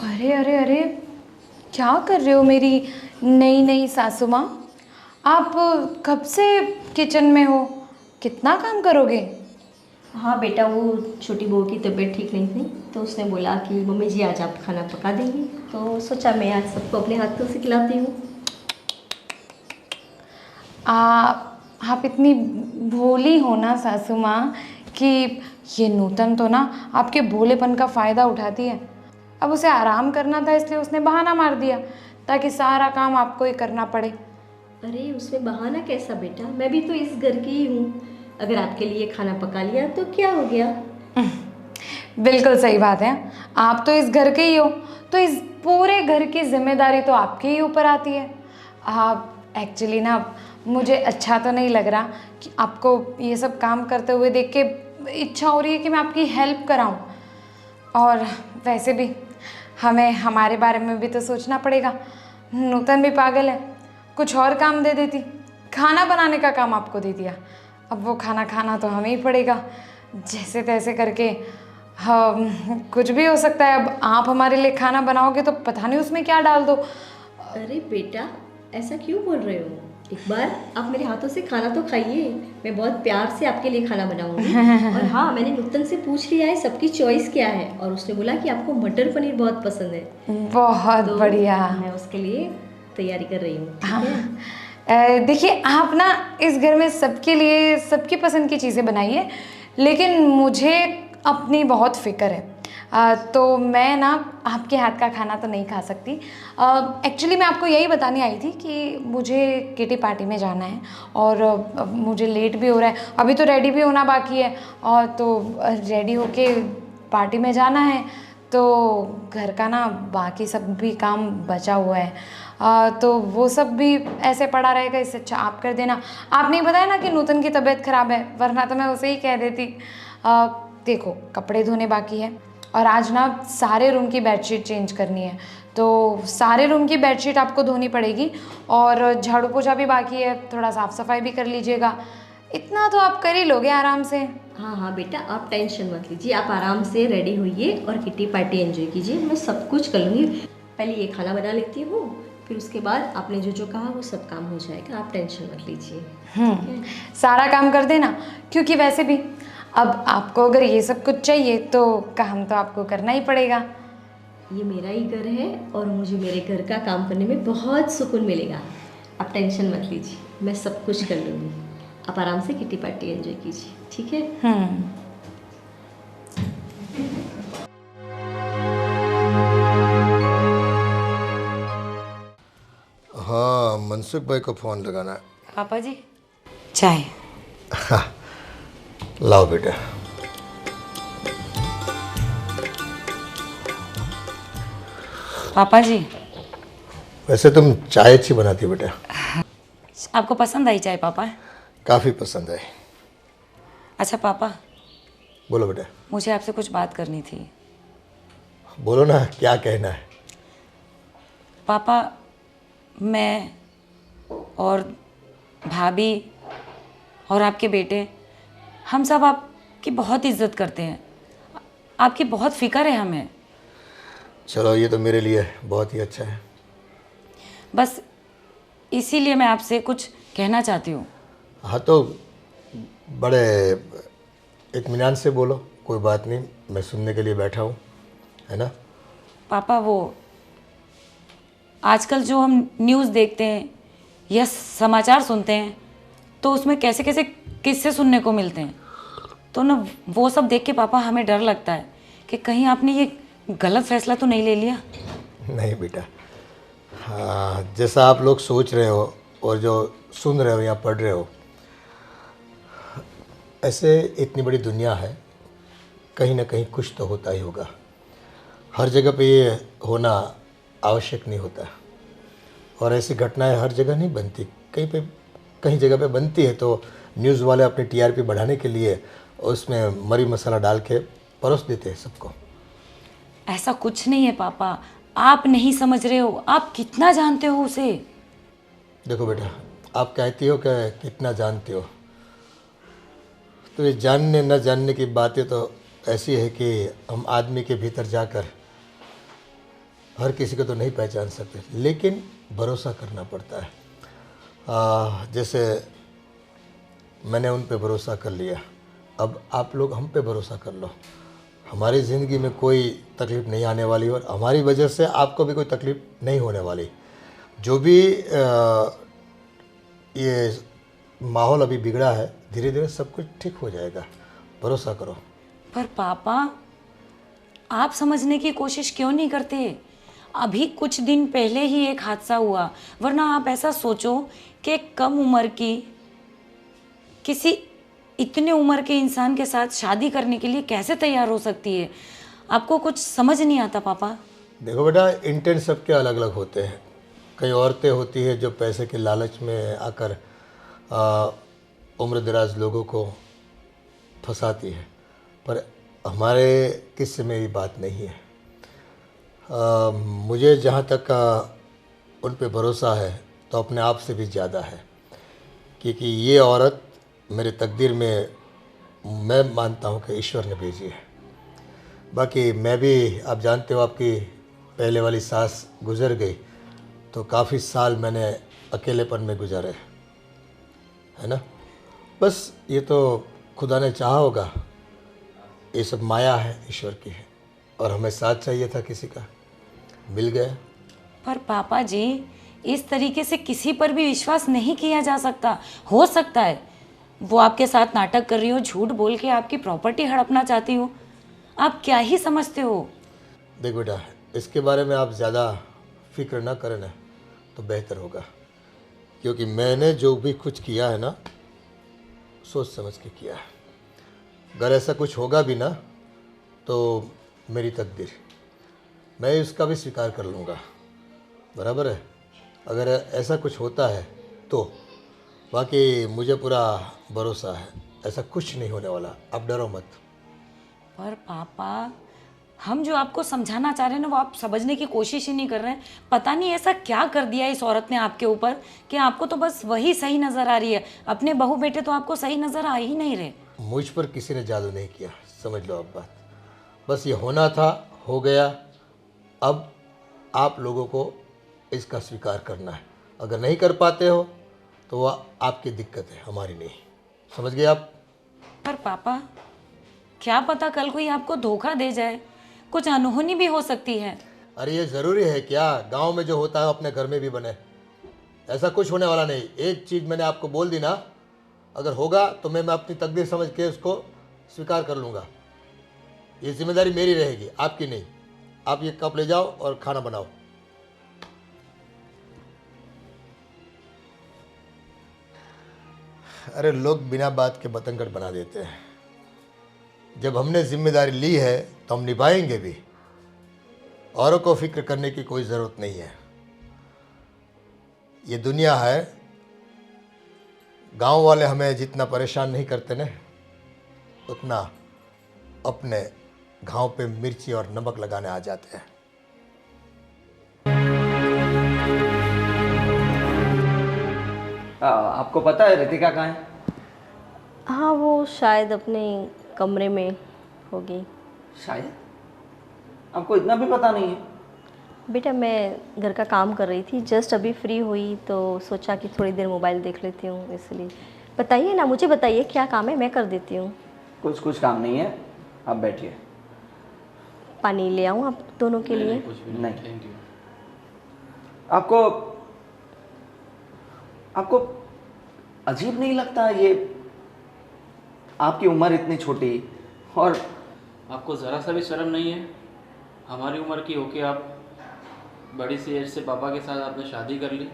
अरे अरे अरे, क्या कर रहे हो मेरी नई नई सासू माँ? आप कब से किचन में हो? कितना काम करोगे? हाँ बेटा, वो छोटी बहू की तबीयत ठीक नहीं थी तो उसने बोला कि मम्मी जी आज आप खाना पका देंगी, तो सोचा मैं आज सबको अपने हाथों से खिलाती हूँ। आप इतनी भोली हो ना सासू माँ कि ये नूतन तो ना आपके भोलेपन का फ़ायदा उठाती है। अब उसे आराम करना था इसलिए उसने बहाना मार दिया ताकि सारा काम आपको ही करना पड़े। अरे उसमें बहाना कैसा बेटा, मैं भी तो इस घर की ही हूँ। अगर आपके लिए खाना पका लिया तो क्या हो गया। बिल्कुल सही बात है, आप तो इस घर के ही हो तो इस पूरे घर की जिम्मेदारी तो आपके ही ऊपर आती है। आप एक्चुअली ना मुझे अच्छा तो नहीं लग रहा कि आपको ये सब काम करते हुए देख के इच्छा हो रही है कि मैं आपकी हेल्प कराऊं। और वैसे भी हमें हमारे बारे में भी तो सोचना पड़ेगा। नूतन भी पागल है, कुछ और काम दे देती, खाना बनाने का काम आपको दे दिया, अब वो खाना खाना तो हमें ही पड़ेगा जैसे तैसे करके। हाँ, कुछ भी हो सकता है। अब आप हमारे लिए खाना बनाओगे तो पता नहीं उसमें क्या डाल दो। अरे बेटा, ऐसा क्यों बोल रहे हो? एक बार आप मेरे हाथों से खाना तो खाइए, मैं बहुत प्यार से आपके लिए खाना बनाऊंगी। और हाँ, मैंने नूतन से पूछ लिया है सबकी चॉइस क्या है और उसने बोला कि आपको मटर पनीर बहुत पसंद है। बहुत तो बढ़िया। मैं उसके लिए तैयारी कर रही हूँ। हाँ, देखिए आप ना इस घर में सबके लिए सबकी पसंद की चीज़ें बनाइए, लेकिन मुझे अपनी बहुत फ़िक्र है। तो मैं ना आपके हाथ का खाना तो नहीं खा सकती। एक्चुअली मैं आपको यही बताने आई थी कि मुझे किटी पार्टी में जाना है और मुझे लेट भी हो रहा है, अभी तो रेडी भी होना बाकी है, और तो रेडी होके पार्टी में जाना है। तो घर का ना बाकी सब भी काम बचा हुआ है, तो वो सब भी ऐसे पड़ा रहेगा, इससे अच्छा आप कर देना। आपने बताया ना कि नूतन की तबीयत ख़राब है, वरना तो मैं उसे ही कह देती। देखो कपड़े धोने बाकी है और आज ना सारे रूम की बेडशीट चेंज करनी है, तो सारे रूम की बेडशीट आपको धोनी पड़ेगी, और झाड़ू पोछा भी बाकी है, थोड़ा साफ़ सफाई भी कर लीजिएगा। इतना तो आप कर ही लोगे आराम से। हाँ हाँ बेटा, आप टेंशन मत लीजिए, आप आराम से रेडी होइए और किटी पार्टी एंजॉय कीजिए, मैं सब कुछ कर लूँगी। पहले ये खाना बना लेती हूँ, फिर उसके बाद आपने जो जो कहा वो सब काम हो जाएगा, आप टेंशन मत लीजिए। सारा काम कर देना, क्योंकि वैसे भी अब आपको अगर ये सब कुछ चाहिए तो काम तो आपको करना ही पड़ेगा। ये मेरा ही घर है और मुझे मेरे घर का काम करने में बहुत सुकून मिलेगा, आप टेंशन मत लीजिए, मैं सब कुछ कर लूँगी। आप आराम से किटी पार्टी एंजॉय कीजिए, ठीक है। हाँ, मनसुख भाई को फ़ोन लगाना है। पापा जी चाय। लाओ बेटा। पापा जी, वैसे तुम चाय अच्छी बनाती हो बेटा, आपको पसंद आई चाय पापा? काफ़ी पसंद है। अच्छा पापा, बोलो बेटा। मुझे आपसे कुछ बात करनी थी। बोलो ना, क्या कहना है। पापा, मैं और भाभी और आपके बेटे, हम सब आपकी बहुत इज्जत करते हैं, आपकी बहुत फिक्र है हमें। चलो, ये तो मेरे लिए बहुत ही अच्छा है। बस इसीलिए मैं आपसे कुछ कहना चाहती हूँ। हाँ तो बड़े इत्मीनान से बोलो, कोई बात नहीं, मैं सुनने के लिए बैठा हूँ, है ना। पापा, वो आजकल जो हम न्यूज़ देखते हैं या समाचार सुनते हैं तो उसमें कैसे कैसे किस्से सुनने को मिलते हैं, तो ना वो सब देख के पापा हमें डर लगता है कि कहीं आपने ये गलत फैसला तो नहीं ले लिया। नहीं बेटा, हाँ, जैसा आप लोग सोच रहे हो और जो सुन रहे हो या पढ़ रहे हो, ऐसे इतनी बड़ी दुनिया है, कहीं ना कहीं कुछ तो होता ही होगा। हर जगह पे ये होना आवश्यक नहीं होता, और ऐसी घटनाएं हर जगह नहीं बनती, कहीं जगह पे बनती है तो न्यूज़ वाले अपनी टीआरपी बढ़ाने के लिए उसमें मरी मसाला डाल के परोस देते हैं सबको। ऐसा कुछ नहीं है पापा, आप नहीं समझ रहे हो, आप कितना जानते हो उसे। देखो बेटा, आप कहती हो कि कितना जानते हो, तो ये जानने न जानने की बातें तो ऐसी है कि हम आदमी के भीतर जाकर हर किसी को तो नहीं पहचान सकते, लेकिन भरोसा करना पड़ता है। जैसे मैंने उन पे भरोसा कर लिया, अब आप लोग हम पे भरोसा कर लो। हमारी ज़िंदगी में कोई तकलीफ़ नहीं आने वाली और हमारी वजह से आपको भी कोई तकलीफ़ नहीं होने वाली। जो भी ये माहौल अभी बिगड़ा है, धीरे धीरे सब कुछ ठीक हो जाएगा, भरोसा करो। पर पापा, आप समझने की कोशिश क्यों नहीं करते? अभी कुछ दिन पहले ही एक हादसा हुआ, वरना आप ऐसा सोचो कि एक कम उम्र की किसी इतने उम्र के इंसान के साथ शादी करने के लिए कैसे तैयार हो सकती है? आपको कुछ समझ नहीं आता पापा? देखो बेटा, इंटेंट सबके अलग अलग होते हैं। कई औरतें होती है जो पैसे के लालच में आकर उम्र दराज लोगों को फंसाती है, पर हमारे किस्से में ये बात नहीं है। मुझे जहाँ तक उन पे भरोसा है तो अपने आप से भी ज़्यादा है, क्योंकि ये औरत मेरे तकदीर में मैं मानता हूँ कि ईश्वर ने भेजी है। बाकी मैं भी, आप जानते हो, आपकी पहले वाली सास गुज़र गई तो काफ़ी साल मैंने अकेलेपन में गुजारे, है ना। बस ये तो खुदा ने चाहा होगा, ये सब माया है ईश्वर की है, और हमें साथ चाहिए था किसी का, मिल गया। पर पापा जी, इस तरीके से किसी पर भी विश्वास नहीं किया जा सकता। हो सकता है वो आपके साथ नाटक कर रही हो, झूठ बोल के आपकी प्रॉपर्टी हड़पना चाहती हो, आप क्या ही समझते हो? देख बेटा, इसके बारे में आप ज़्यादा फिक्र ना करें ना तो बेहतर होगा, क्योंकि मैंने जो भी कुछ किया है ना, सोच समझ के किया है। अगर ऐसा कुछ होगा भी ना तो मेरी तकदीर, मैं उसका भी स्वीकार कर लूँगा, बराबर है। अगर ऐसा कुछ होता है तो बाकी मुझे पूरा भरोसा है, ऐसा कुछ नहीं होने वाला, आप डरो मत। पर पापा, हम जो आपको समझाना चाह रहे हैं ना, वो आप समझने की कोशिश ही नहीं कर रहे हैं। पता नहीं ऐसा क्या कर दिया इस औरत ने आपके ऊपर कि आपको तो बस वही सही नज़र आ रही है, अपने बहू बेटे तो आपको सही नज़र आ ही नहीं रहे। मुझ पर किसी ने जादू नहीं किया, समझ लो आप बात। बस ये होना था, हो गया। अब आप लोगों को इसका स्वीकार करना है। अगर नहीं कर पाते हो तो वह आपकी दिक्कत है, हमारी नहीं। समझ गए आप? पर पापा, क्या पता कल कोई आपको धोखा दे जाए, कुछ अनहोनी भी हो सकती है। अरे ये ज़रूरी है क्या? गांव में जो होता है अपने घर में भी बने, ऐसा कुछ होने वाला नहीं। एक चीज़ मैंने आपको बोल दी ना, अगर होगा तो मैं अपनी तकदीर समझ के उसको स्वीकार कर लूँगा। ये जिम्मेदारी मेरी रहेगी, आपकी नहीं। आप ये कप ले जाओ और खाना बनाओ। अरे लोग बिना बात के बतंगड़ बना देते हैं। जब हमने जिम्मेदारी ली है तो हम निभाएंगे भी। औरों को फिक्र करने की कोई ज़रूरत नहीं है। ये दुनिया है, गांव वाले हमें जितना परेशान नहीं करते ना, उतना अपने घाव पे मिर्ची और नमक लगाने आ जाते हैं। आपको पता है रितिका कहाँ है? हाँ, वो शायद अपने कमरे में होगी। शायद? आपको इतना भी पता नहीं है? बेटा, मैं घर का काम कर रही थी, जस्ट अभी फ्री हुई तो सोचा कि थोड़ी देर मोबाइल देख लेती हूँ, इसलिए। बताइए ना, मुझे बताइए क्या काम है, मैं कर देती हूँ। कुछ काम नहीं है, आप बैठिए। पानी ले आऊँ आप दोनों के लिए? कुछ भी नहीं। Thank you. आपको अजीब नहीं लगता ये, आपकी उम्र इतनी छोटी और आपको ज़रा सा भी शर्म नहीं है? हमारी उम्र की होके आप बड़ी सी एज से पापा के साथ आपने शादी कर ली।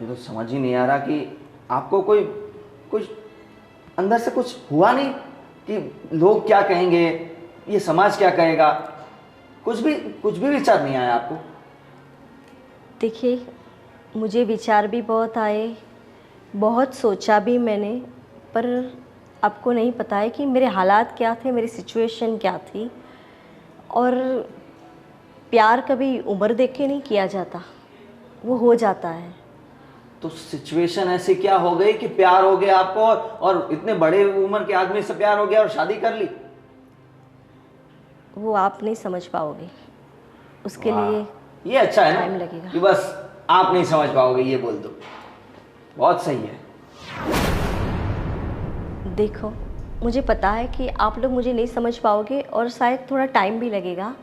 ये तो समझ ही नहीं आ रहा कि आपको कुछ अंदर से कुछ हुआ नहीं कि लोग क्या कहेंगे, ये समाज क्या कहेगा? कुछ भी विचार नहीं आया आपको? देखिए, मुझे विचार भी बहुत आए, बहुत सोचा भी मैंने, पर आपको नहीं पता है कि मेरे हालात क्या थे, मेरी सिचुएशन क्या थी। और प्यार कभी उम्र देख के नहीं किया जाता, वो हो जाता है। तो सिचुएशन ऐसी क्या हो गई कि प्यार हो गया आपको और इतने बड़े उम्र के आदमी से प्यार हो गया और शादी कर ली? वो आप नहीं समझ पाओगे, उसके वाह, लिए ये अच्छा है टाइम ना लगेगा। कि बस आप नहीं समझ पाओगे, ये बोल दो। बहुत सही है। देखो, मुझे पता है कि आप लोग मुझे नहीं समझ पाओगे और शायद थोड़ा टाइम भी लगेगा,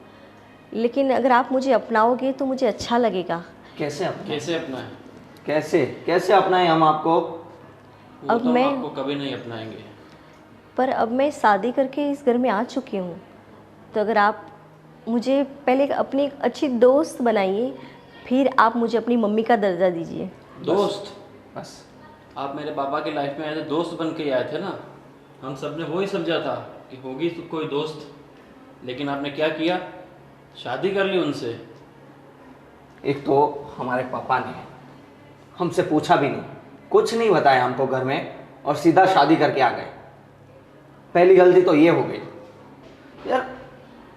लेकिन अगर आप मुझे अपनाओगे तो मुझे अच्छा लगेगा। कैसे कैसे अपनाएं? कैसे अपनाएं हम आपको? वो अब तो हम मैं- आपको कभी नहीं अपनाएंगे। पर अब मैं शादी करके इस घर में आ चुकी हूँ, तो अगर आप मुझे पहले अपनी एक अच्छी दोस्त बनाइए, फिर आप मुझे अपनी मम्मी का दर्जा दीजिए। दोस्त? बस आप मेरे पापा की लाइफ में आए थे, दोस्त बन के आए थे ना। हम सब ने वही समझा था कि होगी तो कोई दोस्त, लेकिन आपने क्या किया? शादी कर ली उनसे। एक तो हमारे पापा ने हमसे पूछा भी नहीं, कुछ नहीं बताया हमको घर में, और सीधा शादी करके आ गए। पहली गलती तो ये हो गई। यार,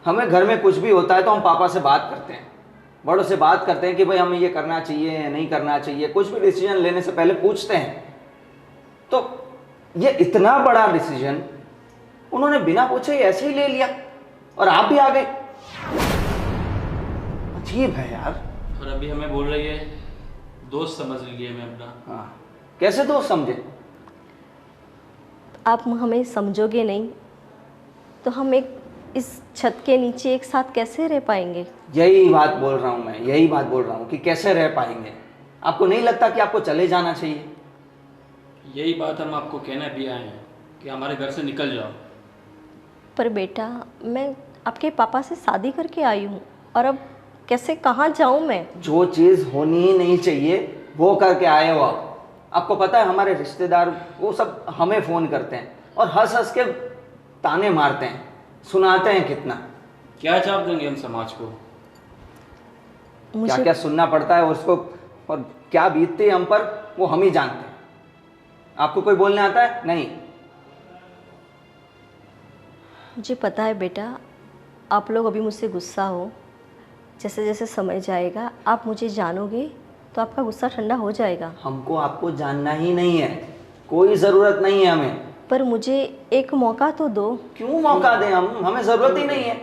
हमें घर में कुछ भी होता है तो हम पापा से बात करते हैं, बड़ों से बात करते हैं कि भाई हमें ये करना चाहिए या नहीं करना चाहिए। कुछ भी डिसीजन लेने से पहले पूछते हैं। तो ये इतना बड़ा डिसीजन उन्होंने बिना पूछे ही ऐसे ही ले लिया और आप भी आ गए। अजीब है यार। और अभी हमें बोल रही है दोस्त समझ लीजिए हमें अपना। हाँ, कैसे दोस्त समझे? आप हमें समझोगे नहीं तो हम एक इस छत के नीचे एक साथ कैसे रह पाएंगे? यही बात बोल रहा हूँ मैं, यही बात बोल रहा हूँ कि कैसे रह पाएंगे। आपको नहीं लगता कि आपको चले जाना चाहिए? यही बात हम आपको कहने भी आए हैं कि हमारे घर से निकल जाओ। पर बेटा, मैं आपके पापा से शादी करके आई हूँ और अब कैसे, कहाँ जाऊँ मैं? जो चीज़ होनी ही नहीं चाहिए वो करके आए हो आप। आपको पता है हमारे रिश्तेदार वो सब हमें फ़ोन करते हैं और हंस हंस के ताने मारते हैं, सुनाते हैं कितना। क्या जवाब देंगे हम समाज को? क्या मुझे क्या सुनना पड़ता है उसको, और क्या बीतती है हम पर वो हम ही जानते हैं। आपको कोई बोलने आता है? नहीं। मुझे पता है बेटा, आप लोग अभी मुझसे गुस्सा हो। जैसे जैसे समय जाएगा आप मुझे जानोगे तो आपका गुस्सा ठंडा हो जाएगा। हमको आपको जानना ही नहीं है, कोई ज़रूरत नहीं है हमें। पर मुझे एक मौका तो दो। क्यों मौका दें हम? हमें ज़रूरत ही नहीं है।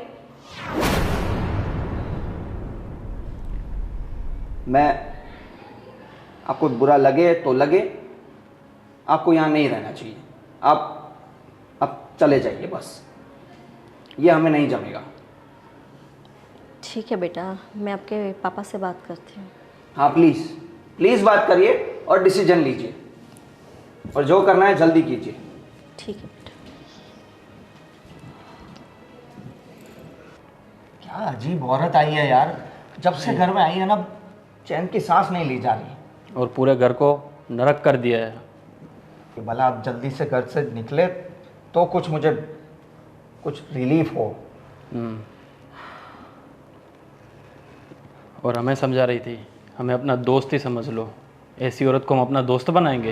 मैं आपको बुरा लगे तो लगे, आपको यहाँ नहीं रहना चाहिए। आप चले जाइए बस, ये हमें नहीं जमेगा। ठीक है बेटा, मैं आपके पापा से बात करती हूँ। हाँ, प्लीज़ बात करिए और डिसीजन लीजिए, और जो करना है जल्दी कीजिए। ठीक है बेटा। क्या अजीब औरत आई है यार, जब से घर में आई है ना चैन की सांस नहीं ली जा रही। और पूरे घर को नरक कर दिया है। कि भला आप जल्दी से घर से निकले तो कुछ मुझे कुछ रिलीफ हो। और हमें समझा रही थी हमें अपना दोस्त ही समझ लो। ऐसी औरत को हम अपना दोस्त बनाएंगे?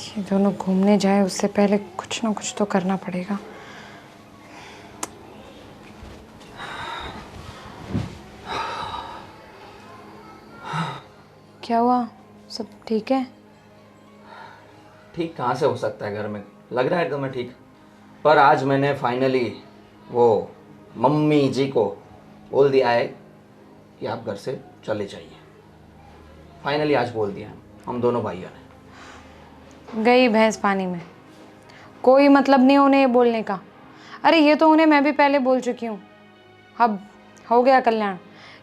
ये दोनों घूमने जाए उससे पहले कुछ ना कुछ तो करना पड़ेगा। क्या हुआ, सब ठीक है? ठीक कहाँ से हो सकता है, घर में लग रहा है एकदम ठीक। पर आज मैंने फाइनली वो मम्मी जी को बोल दिया है कि आप घर से चले जाइए। फाइनली आज बोल दिया हम दोनों भाइयों ने। गई भैंस पानी में, कोई मतलब नहीं उन्हें ये बोलने का। अरे ये तो उन्हें मैं भी पहले बोल चुकी हूँ। अब हो गया कल्याण।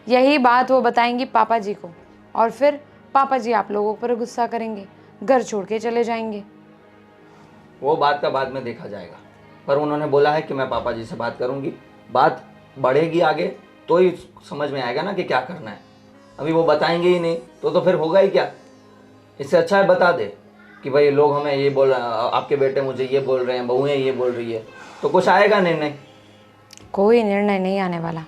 यही बात वो बताएंगी पापा जी को और फिर पापा जी आप लोगों पर गुस्सा करेंगे, घर छोड़ के चले जाएंगे। वो बात का बाद में देखा जाएगा, पर उन्होंने बोला है कि मैं पापा जी से बात करूंगी। बात बढ़ेगी आगे तो ही समझ में आएगा ना कि क्या करना है। अभी वो बताएंगे ही नहीं तो फिर होगा ही क्या। इससे अच्छा है बता दे कि भाई लोग हमें ये बोल रहे हैं, आपके बेटे मुझे ये बोल रहे हैं, बहुएं ये बोल रही है, तो कुछ आएगा निर्णय? कोई निर्णय नहीं आने वाला।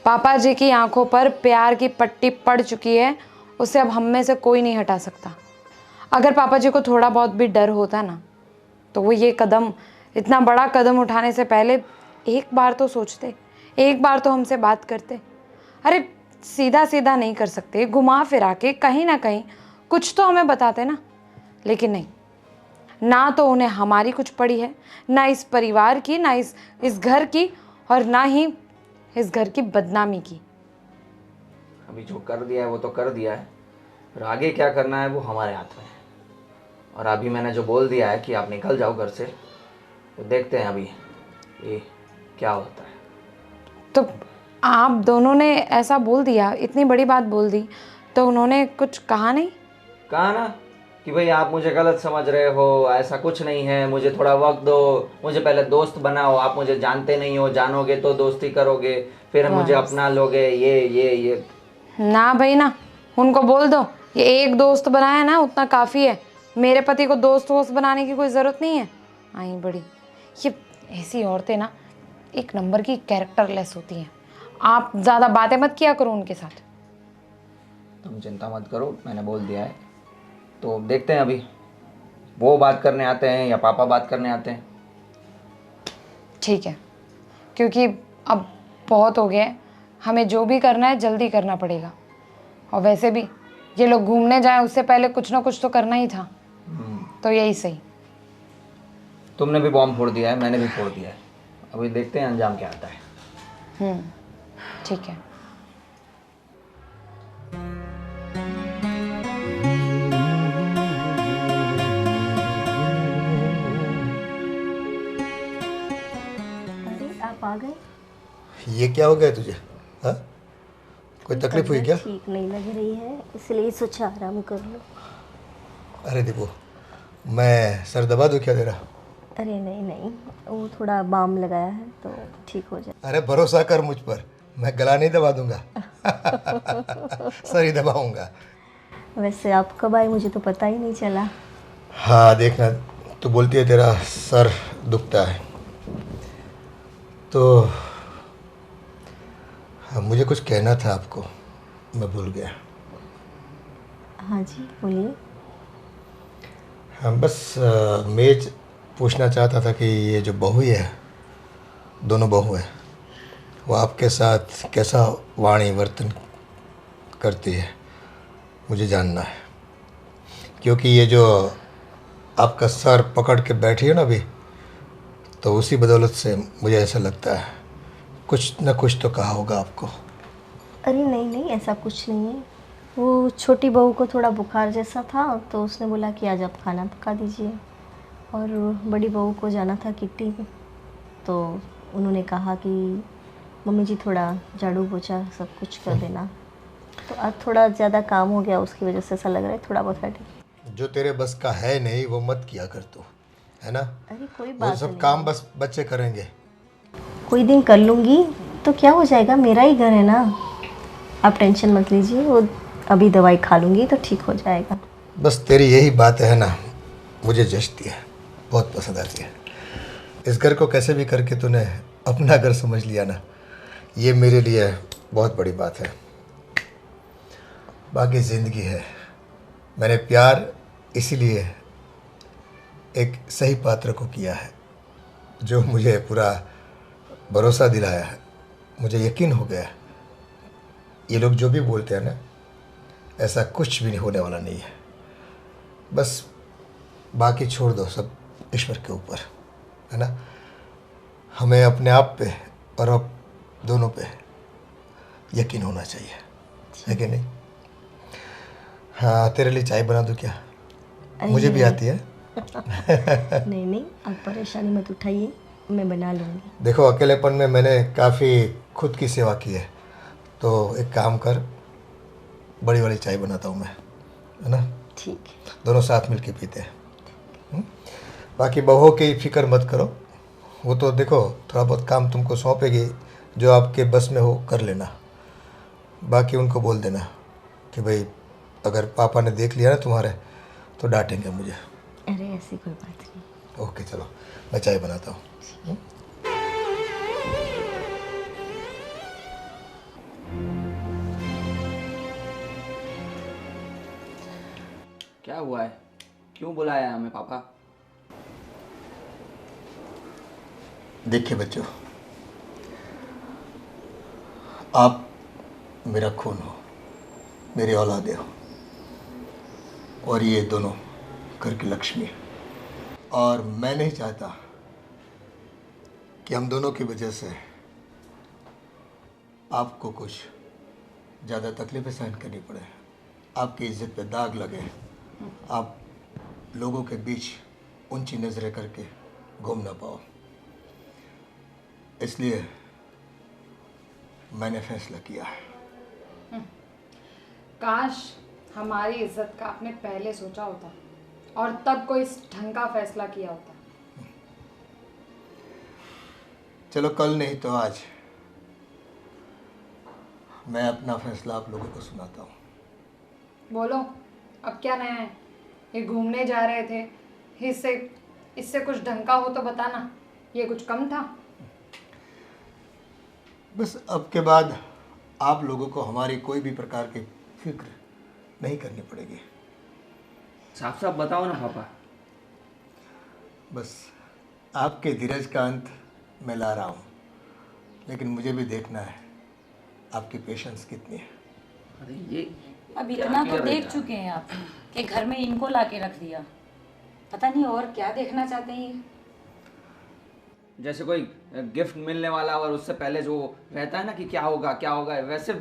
पापा जी की आंखों पर प्यार की पट्टी पड़ चुकी है, उसे अब हम में से कोई नहीं हटा सकता। अगर पापा जी को थोड़ा बहुत भी डर होता ना तो वो ये कदम, इतना बड़ा कदम उठाने से पहले एक बार तो सोचते, एक बार तो हमसे बात करते। अरे सीधा सीधा नहीं कर सकते, घुमा फिरा के कहीं ना कहीं कुछ तो हमें बताते ना। लेकिन नहीं, ना तो उन्हें हमारी कुछ पड़ी है, ना इस परिवार की, ना इस घर की, और ना ही इस घर की बदनामी की। अभी जो कर दिया है वो तो कर दिया है, फिर आगे क्या करना है वो हमारे हाथ में है। और अभी मैंने जो बोल दिया है कि आप निकल जाओ घर से, तो देखते हैं अभी ये क्या होता है। तो आप दोनों ने ऐसा बोल दिया, इतनी बड़ी बात बोल दी, तो उन्होंने कुछ कहा नहीं? कहा ना कि भाई आप मुझे गलत समझ रहे हो, ऐसा कुछ नहीं है, मुझे थोड़ा वक्त दो, मुझे पहले दोस्त बनाओ, आप मुझे जानते नहीं हो, जानोगे तो दोस्ती करोगे, फिर मुझे अपना लोगे, ये ना भाई ना, उनको बोल दो ये एक दोस्त बनाया ना उतना काफ़ी है। मेरे पति को दोस्त वोस्त बनाने की कोई ज़रूरत नहीं है। आई बड़ी, ये ऐसी औरतें ना एक नंबर की कैरेक्टरलेस होती हैं। आप ज़्यादा बातें मत किया करो उनके साथ। तुम चिंता मत करो, मैंने बोल दिया है। तो देखते हैं अभी वो बात करने आते हैं या पापा बात करने आते हैं। ठीक है, क्योंकि अब बहुत हो गया है, हमें जो भी करना है जल्दी करना पड़ेगा। और वैसे भी ये लोग घूमने जाएं उससे पहले कुछ ना कुछ तो करना ही था, तो यही सही। तुमने भी बॉम्ब फोड़ दिया है, मैंने भी फोड़ दिया है, अभी देखते हैं अंजाम क्या आता है। ठीक है। आप आ गए? ये क्या हो गया तुझे? हाँ, कोई तकलीफ हुई क्या? ठीक नहीं लग रही है, इसलिए सोचा आराम कर लो। अरे दीपू, मैं सर दबा दूँ क्या तेरा? अरे नहीं नहीं, वो थोड़ा बाम लगाया है तो ठीक हो जाए। अरे भरोसा कर मुझ पर, मैं गला नहीं दबा दूंगा। सर ही दबाऊंगा। वैसे आप कब आए मुझे तो पता ही नहीं चला। हाँ देखना, तू बोलती है तेरा सर दुखता है, तो हाँ, मुझे कुछ कहना था आपको, मैं भूल गया। हाँ जी बोलिए। हाँ बस मैं पूछना चाहता था कि ये जो बहू है, दोनों बहू है, वो आपके साथ कैसा वाणी वर्तन करती है, मुझे जानना है। क्योंकि ये जो आपका सर पकड़ के बैठी है ना अभी, तो उसी बदौलत से मुझे ऐसा लगता है कुछ न कुछ तो कहा होगा आपको। अरे नहीं नहीं, ऐसा कुछ नहीं है। वो छोटी बहू को थोड़ा बुखार जैसा था तो उसने बोला कि आज आप खाना पका दीजिए, और बड़ी बहू को जाना था किट्टी में, तो उन्होंने कहा कि मम्मी जी थोड़ा झाड़ू पोछा सब कुछ कर देना। तो आज थोड़ा ज़्यादा काम हो गया, उसकी वजह से ऐसा लग रहा है थोड़ा बहुत हेडेक। जो तेरे बस का है नहीं वो मत किया कर तू, है ना? अरे कोई वो बात सब नहीं, काम बस बच्चे करेंगे। कोई दिन कर लूँगी तो क्या हो जाएगा, मेरा ही घर है ना, आप टेंशन मत लीजिए। वो अभी दवाई खा लूँगी तो ठीक हो जाएगा। बस तेरी यही बात है ना, मुझे जचती है, बहुत पसंद आती है। इस घर को कैसे भी करके तूने अपना घर समझ लिया ना, ये मेरे लिए बहुत बड़ी बात है। बाकी ज़िंदगी है, मैंने प्यार इसीलिए एक सही पात्र को किया है जो मुझे पूरा भरोसा दिलाया है। मुझे यकीन हो गया ये लोग जो भी बोलते हैं ना, ऐसा कुछ भी होने वाला नहीं है। बस बाकी छोड़ दो, सब ईश्वर के ऊपर है ना। हमें अपने आप पे और अब दोनों पे यकीन होना चाहिए, है कि नहीं? हाँ, तेरे लिए चाय बना दूँ क्या? मुझे भी आती है। नहीं नहीं, आप परेशानी मत उठाइए, मैं बना लूँगी। देखो, अकेलेपन में मैंने काफ़ी खुद की सेवा की है, तो एक काम कर, बड़ी वाली चाय बनाता हूँ मैं, है ना? ठीक है। दोनों साथ मिलके पीते हैं। बाकी बहुओं की फिक्र मत करो, वो तो देखो थोड़ा बहुत काम तुमको सौंपेगी, जो आपके बस में हो कर लेना। बाकी उनको बोल देना कि भाई अगर पापा ने देख लिया ना तुम्हारे तो डांटेंगे मुझे। अरे ऐसी कोई बात नहीं। ओके, चलो मैं चाय बनाता हूँ। क्या हुआ है, क्यों बुलाया है हमें पापा? देखिए बच्चों, आप मेरा खून हो, मेरी औलादे हो, और ये दोनों घर की लक्ष्मी है। और मैं नहीं चाहता कि हम दोनों की वजह से आपको कुछ ज़्यादा तकलीफ़ें सहन करनी पड़े, आपकी इज्जत पे दाग लगे, आप लोगों के बीच ऊंची नज़रें करके घूम ना पाओ। इसलिए मैंने फैसला किया है। काश हमारी इज्जत का आपने पहले सोचा होता और तब कोई इस ढंग का फैसला किया होता। चलो, कल नहीं तो आज मैं अपना फैसला आप लोगों को सुनाता हूँ। बोलो, अब क्या नया है? ये घूमने जा रहे थे, इससे कुछ ढंग का हो तो बताना, ये कुछ कम था? बस अब के बाद आप लोगों को हमारी कोई भी प्रकार की फिक्र नहीं करनी पड़ेगी। साफ साफ बताओ ना पापा। बस आपके धीरज का अंत मैं ला रहा हूँ, लेकिन मुझे भी देखना है आपकी पेशेंस कितनी है। अरे ये अब इतना तो देख चुके हैं आप कि घर में इनको लाके रख दिया, पता नहीं और क्या देखना चाहते हैं ये। जैसे कोई गिफ्ट मिलने वाला और उससे पहले जो रहता है ना कि क्या होगा, वैसे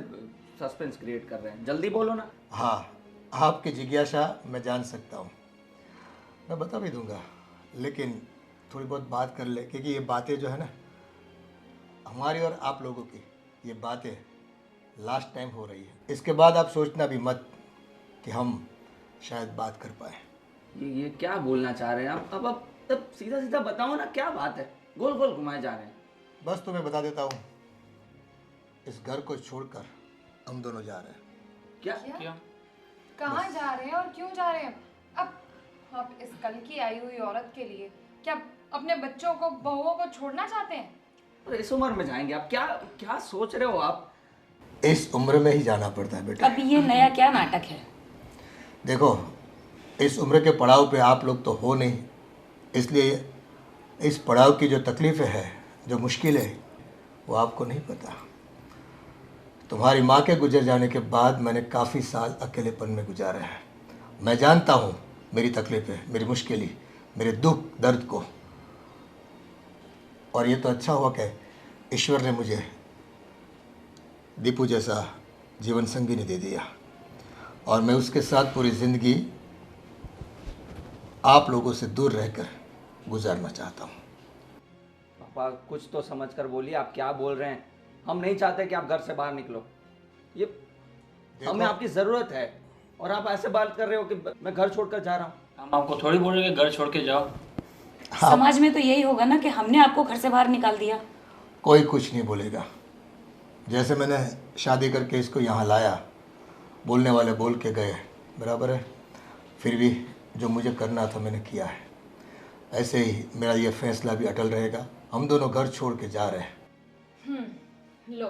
सस्पेंस क्रिएट कर रहे हैं। जल्दी बोलो ना। हाँ, आपकी जिज्ञासा मैं जान सकता हूँ, मैं बता भी दूंगा, लेकिन थोड़ी बहुत बात कर ले, क्योंकि ये बातें जो है ना, हमारी और आप लोगों की ये बातें लास्ट टाइम हो रही है। इसके बाद आप सोचना भी मत कि हम शायद बात कर पाए। ये क्या बोलना चाह रहे हैं आप? अब सीधा सीधा बताओ ना, क्या बात है? गोल गोल घुमाए जा रहे हैं। बस तुम्हें बता देता हूँ, इस घर को छोड़कर हम दोनों जा रहे हैं। क्या? कहाँ जा रहे हैं और क्यों जा रहे हैं? अब आप इस कल की आई हुई औरत के लिए क्या अपने बच्चों को, बहुओं को छोड़ना चाहते हैं? और इस उम्र में जाएंगे आप? क्या सोच रहे हो आप? इस उम्र में ही जाना पड़ता है बेटा। अब ये नया क्या नाटक है? देखो, इस उम्र के पड़ाव पे आप लोग तो हो नहीं, इसलिए इस पड़ाव की जो तकलीफ़ें हैं, जो मुश्किलें हैं, वो आपको नहीं पता। तुम्हारी माँ के गुजर जाने के बाद मैंने काफ़ी साल अकेलेपन में गुजारे हैं। मैं जानता हूँ मेरी तकलीफ़ें, मेरी मुश्किलें, मेरे दुख दर्द को। और ये तो अच्छा हुआ कि ईश्वर ने मुझे दीपू जैसा जीवन संगिनी दे दिया, और मैं उसके साथ पूरी ज़िंदगी आप लोगों से दूर रहकर गुजारना चाहता हूँ। पापा कुछ तो समझ कर बोलिए, आप क्या बोल रहे हैं? हम नहीं चाहते कि आप घर से बाहर निकलो। ये हमें आपकी ज़रूरत है, और आप ऐसे बात कर रहे हो कि मैं घर छोड़कर जा रहा हूँ। हम आपको थोड़ी बोल रहे हैं कि घर छोड़ के जाओ। समाज में तो यही होगा ना कि हमने आपको घर से बाहर निकाल दिया। कोई कुछ नहीं बोलेगा। जैसे मैंने शादी करके इसको यहाँ लाया, बोलने वाले बोल के गए, बराबर है। फिर भी जो मुझे करना था मैंने किया है। ऐसे ही मेरा ये फैसला भी अटल रहेगा। हम दोनों घर छोड़ के जा रहे हैं। लो,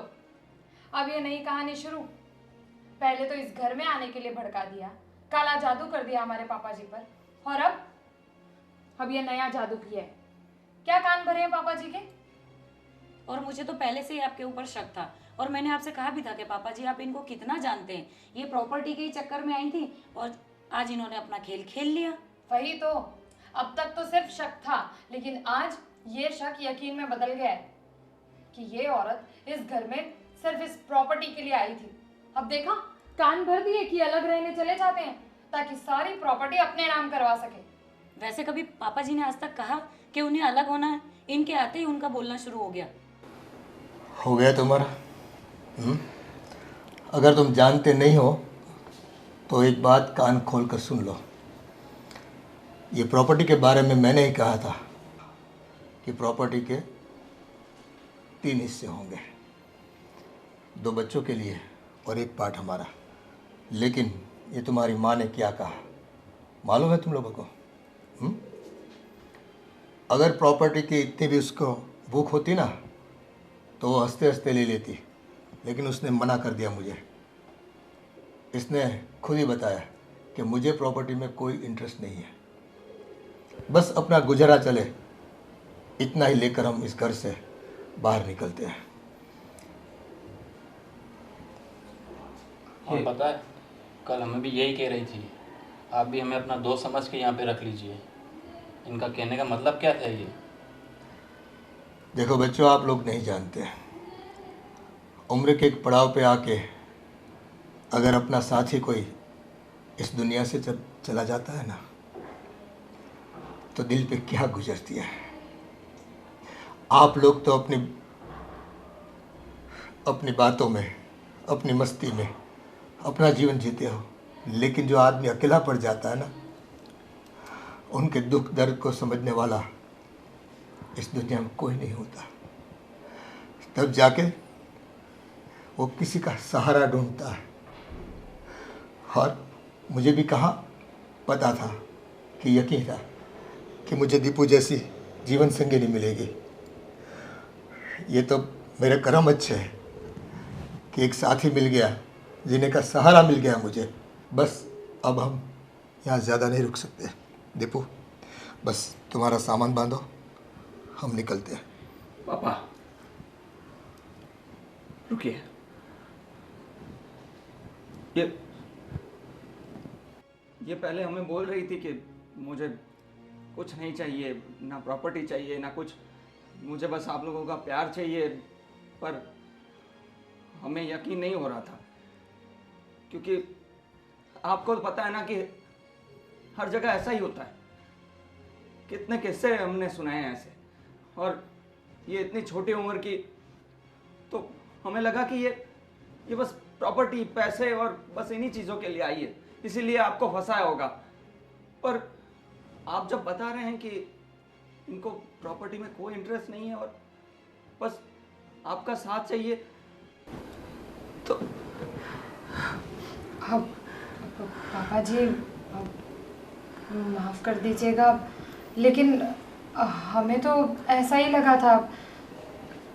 अब ये नई कहानी शुरू। पहले तो इस घर में आने के लिए भड़का दिया, काला जादू कर दिया हमारे पापा जी पर, और अब ये नया जादू किया है। क्या कान भरे हैं पापा जी के? और मुझे तो पहले से ही आपके ऊपर शक था, और मैंने आपसे कहा भी था कि पापा जी आप इनको कितना जानते हैं। ये प्रॉपर्टी के ही चक्कर में आई थी और आज इन्होंने अपना खेल खेल लिया। वही तो, अब तक तो सिर्फ शक था, लेकिन आज ये शक यकीन में बदल गया है कि ये औरत इस घर में सिर्फ इस प्रॉपर्टी के लिए आई थी। अब देखा, कान भर दिए कि अलग रहने चले जाते हैं ताकि सारी प्रॉपर्टी अपने नाम करवा सके। वैसे कभी पापा जी ने आज तक कहा कि उन्हें अलग होना है? इनके आते ही उनका बोलना शुरू हो गया। हो गया तुम्हारा? अगर तुम जानते नहीं हो तो एक बात कान खोल कर सुन लो। ये प्रॉपर्टी के बारे में मैंने ही कहा था कि प्रॉपर्टी के 3 हिस्से होंगे, 2 बच्चों के लिए और 1 पार्ट हमारा। लेकिन ये तुम्हारी माँ ने क्या कहा मालूम है तुम लोगों को? अगर प्रॉपर्टी की इतनी भी उसको भूख होती ना तो वो हंसते हंसते ले लेती, लेकिन उसने मना कर दिया मुझे। इसने खुद ही बताया कि मुझे प्रॉपर्टी में कोई इंटरेस्ट नहीं है, बस अपना गुजारा चले इतना ही लेकर हम इस घर से बाहर निकलते हैं। और पता है, कल हमें भी यही कह रही थी। आप भी हमें अपना दोस्त समझ के यहाँ पे रख लीजिए। इनका कहने का मतलब क्या था ये? देखो बच्चों, आप लोग नहीं जानते, उम्र के एक पड़ाव पे आके अगर अपना साथी कोई इस दुनिया से चला जाता है ना तो दिल पे क्या गुजरती है। आप लोग तो अपनी बातों में, अपनी मस्ती में अपना जीवन जीते हो, लेकिन जो आदमी अकेला पड़ जाता है ना, उनके दुख दर्द को समझने वाला इस दुनिया में कोई नहीं होता। तब जाके वो किसी का सहारा ढूंढता है। और मुझे भी कहाँ पता था कि यकीन था कि मुझे दीपू जैसी जीवन संगिनी मिलेगी। ये तो मेरे कर्म अच्छे हैं कि एक साथी मिल गया, जीने का सहारा मिल गया मुझे। बस अब हम यहाँ ज़्यादा नहीं रुक सकते। दीपू, बस तुम्हारा सामान बांधो, हम निकलते हैं। पापा रुकिए। ये पहले हमें बोल रही थी कि मुझे कुछ नहीं चाहिए, ना प्रॉपर्टी चाहिए ना कुछ, मुझे बस आप लोगों का प्यार चाहिए। पर हमें यकीन नहीं हो रहा था, क्योंकि आपको तो पता है ना कि हर जगह ऐसा ही होता है। कितने किस्से हमने सुनाए हैं ऐसे, और ये इतनी छोटी उम्र की, तो हमें लगा कि ये बस प्रॉपर्टी, पैसे और बस इन्हीं चीज़ों के लिए आई है, इसीलिए आपको फंसाया होगा। पर आप जब बता रहे हैं कि इनको प्रॉपर्टी में कोई इंटरेस्ट नहीं है और बस आपका साथ चाहिए, तो अब पापा जी माफ़ कर दीजिएगा, लेकिन हमें तो ऐसा ही लगा था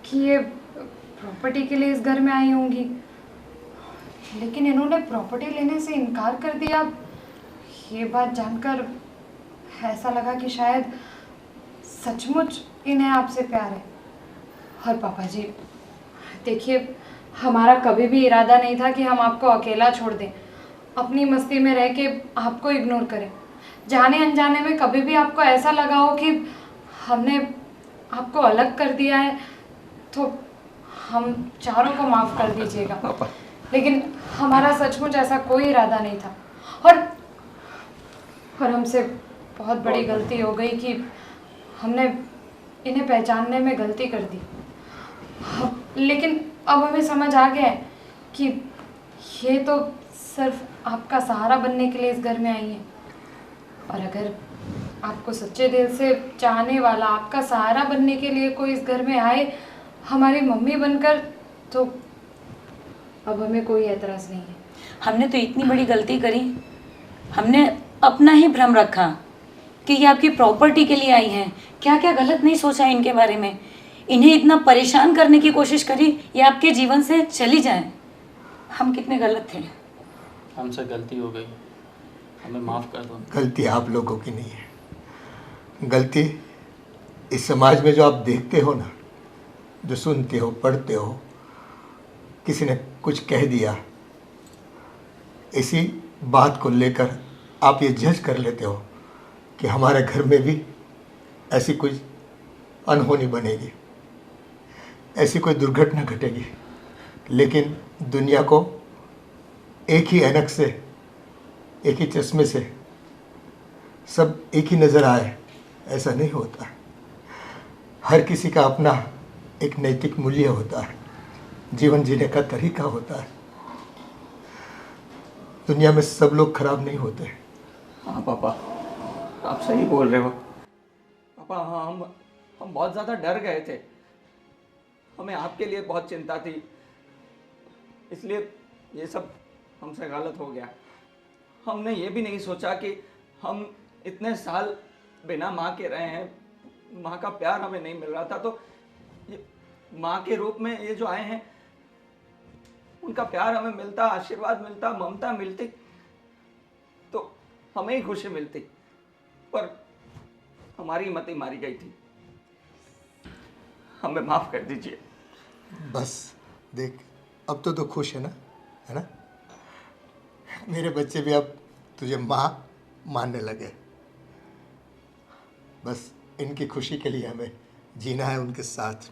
कि ये प्रॉपर्टी के लिए इस घर में आई होंगी, लेकिन इन्होंने प्रॉपर्टी लेने से इनकार कर दिया। ये बात जानकर ऐसा लगा कि शायद सचमुच इन्हें आपसे प्यार है। और पापा जी देखिए, हमारा कभी भी इरादा नहीं था कि हम आपको अकेला छोड़ दें, अपनी मस्ती में रह के आपको इग्नोर करें। जाने अनजाने में कभी भी आपको ऐसा लगा हो कि हमने आपको अलग कर दिया है, तो हम चारों को माफ़ कर दीजिएगा। लेकिन हमारा सचमुच ऐसा कोई इरादा नहीं था, और हमसे बहुत बड़ी गलती हो गई कि हमने इन्हें पहचानने में गलती कर दी। लेकिन अब हमें समझ आ गया है कि ये तो सिर्फ आपका सहारा बनने के लिए इस घर में आई है, और अगर आपको सच्चे दिल से चाहने वाला आपका सहारा बनने के लिए कोई इस घर में आए हमारी मम्मी बनकर, तो अब हमें कोई एतराज़ नहीं है। हमने तो इतनी बड़ी गलती करी, हमने अपना ही भ्रम रखा कि ये आपकी प्रॉपर्टी के लिए आई हैं। क्या क्या गलत नहीं सोचा इनके बारे में। इन्हें इतना परेशान करने की कोशिश करी ये आपके जीवन से चली जाए। हम कितने गलत थे। हमसे गलती हो गई, हमें माफ़ कर दो। गलती आप लोगों की नहीं है, गलती इस समाज में जो आप देखते हो ना, जो सुनते हो पढ़ते हो, किसी ने कुछ कह दिया, इसी बात को लेकर आप ये जज कर लेते हो कि हमारे घर में भी ऐसी कोई अनहोनी बनेगी, ऐसी कोई दुर्घटना घटेगी। लेकिन दुनिया को एक ही ऐनक से, एक ही चश्मे से सब एक ही नज़र आए, ऐसा नहीं होता। हर किसी का अपना एक नैतिक मूल्य होता है, जीवन जीने का तरीका होता है। दुनिया में सब लोग खराब नहीं होते। हाँ पापा, आप सही बोल रहे हो। पापा हाँ, हम बहुत ज़्यादा डर गए थे, हमें आपके लिए बहुत चिंता थी, इसलिए ये सब हमसे गलत हो गया। हमने ये भी नहीं सोचा कि हम इतने साल बिना माँ के रहे हैं, माँ का प्यार हमें नहीं मिल रहा था, तो ये माँ के रूप में ये जो आए हैं, उनका प्यार हमें मिलता, आशीर्वाद मिलता, ममता मिलती, तो हमें ही खुशी मिलती। पर हमारी हिम्मत ही मारी गई थी। हमें माफ़ कर दीजिए। बस देख, अब तो तू खुश है ना? मेरे बच्चे भी अब तुझे माँ मानने लगे। बस इनकी खुशी के लिए हमें जीना है उनके साथ।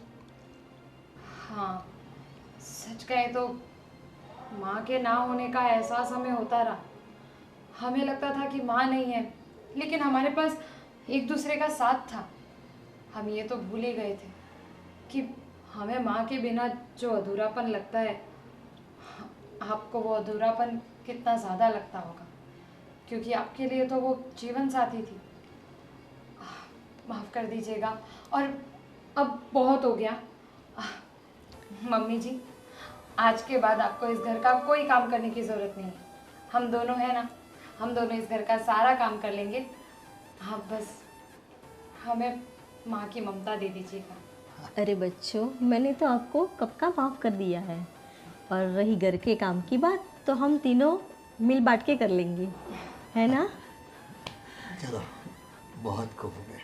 हाँ, सच कहे तो माँ के ना होने का एहसास हमें होता रहा। हमें लगता था कि माँ नहीं है, लेकिन हमारे पास एक दूसरे का साथ था। हम ये तो भूल ही गए थे कि हमें माँ के बिना जो अधूरापन लगता है, आपको वो अधूरापन कितना ज़्यादा लगता होगा, क्योंकि आपके लिए तो वो जीवन साथी थी। माफ़ कर दीजिएगा, और अब बहुत हो गया। मम्मी जी, आज के बाद आपको इस घर का कोई काम करने की ज़रूरत नहीं है। हम दोनों हैं ना, हम दोनों इस घर का सारा काम कर लेंगे। आप बस हमें माँ की ममता दे दीजिएगा। अरे बच्चों, मैंने तो आपको कब का माफ़ कर दिया है। और रही घर के काम की बात, तो हम तीनों मिल बांट के कर लेंगे, है ना? चलो, बहुत खूब हो गए।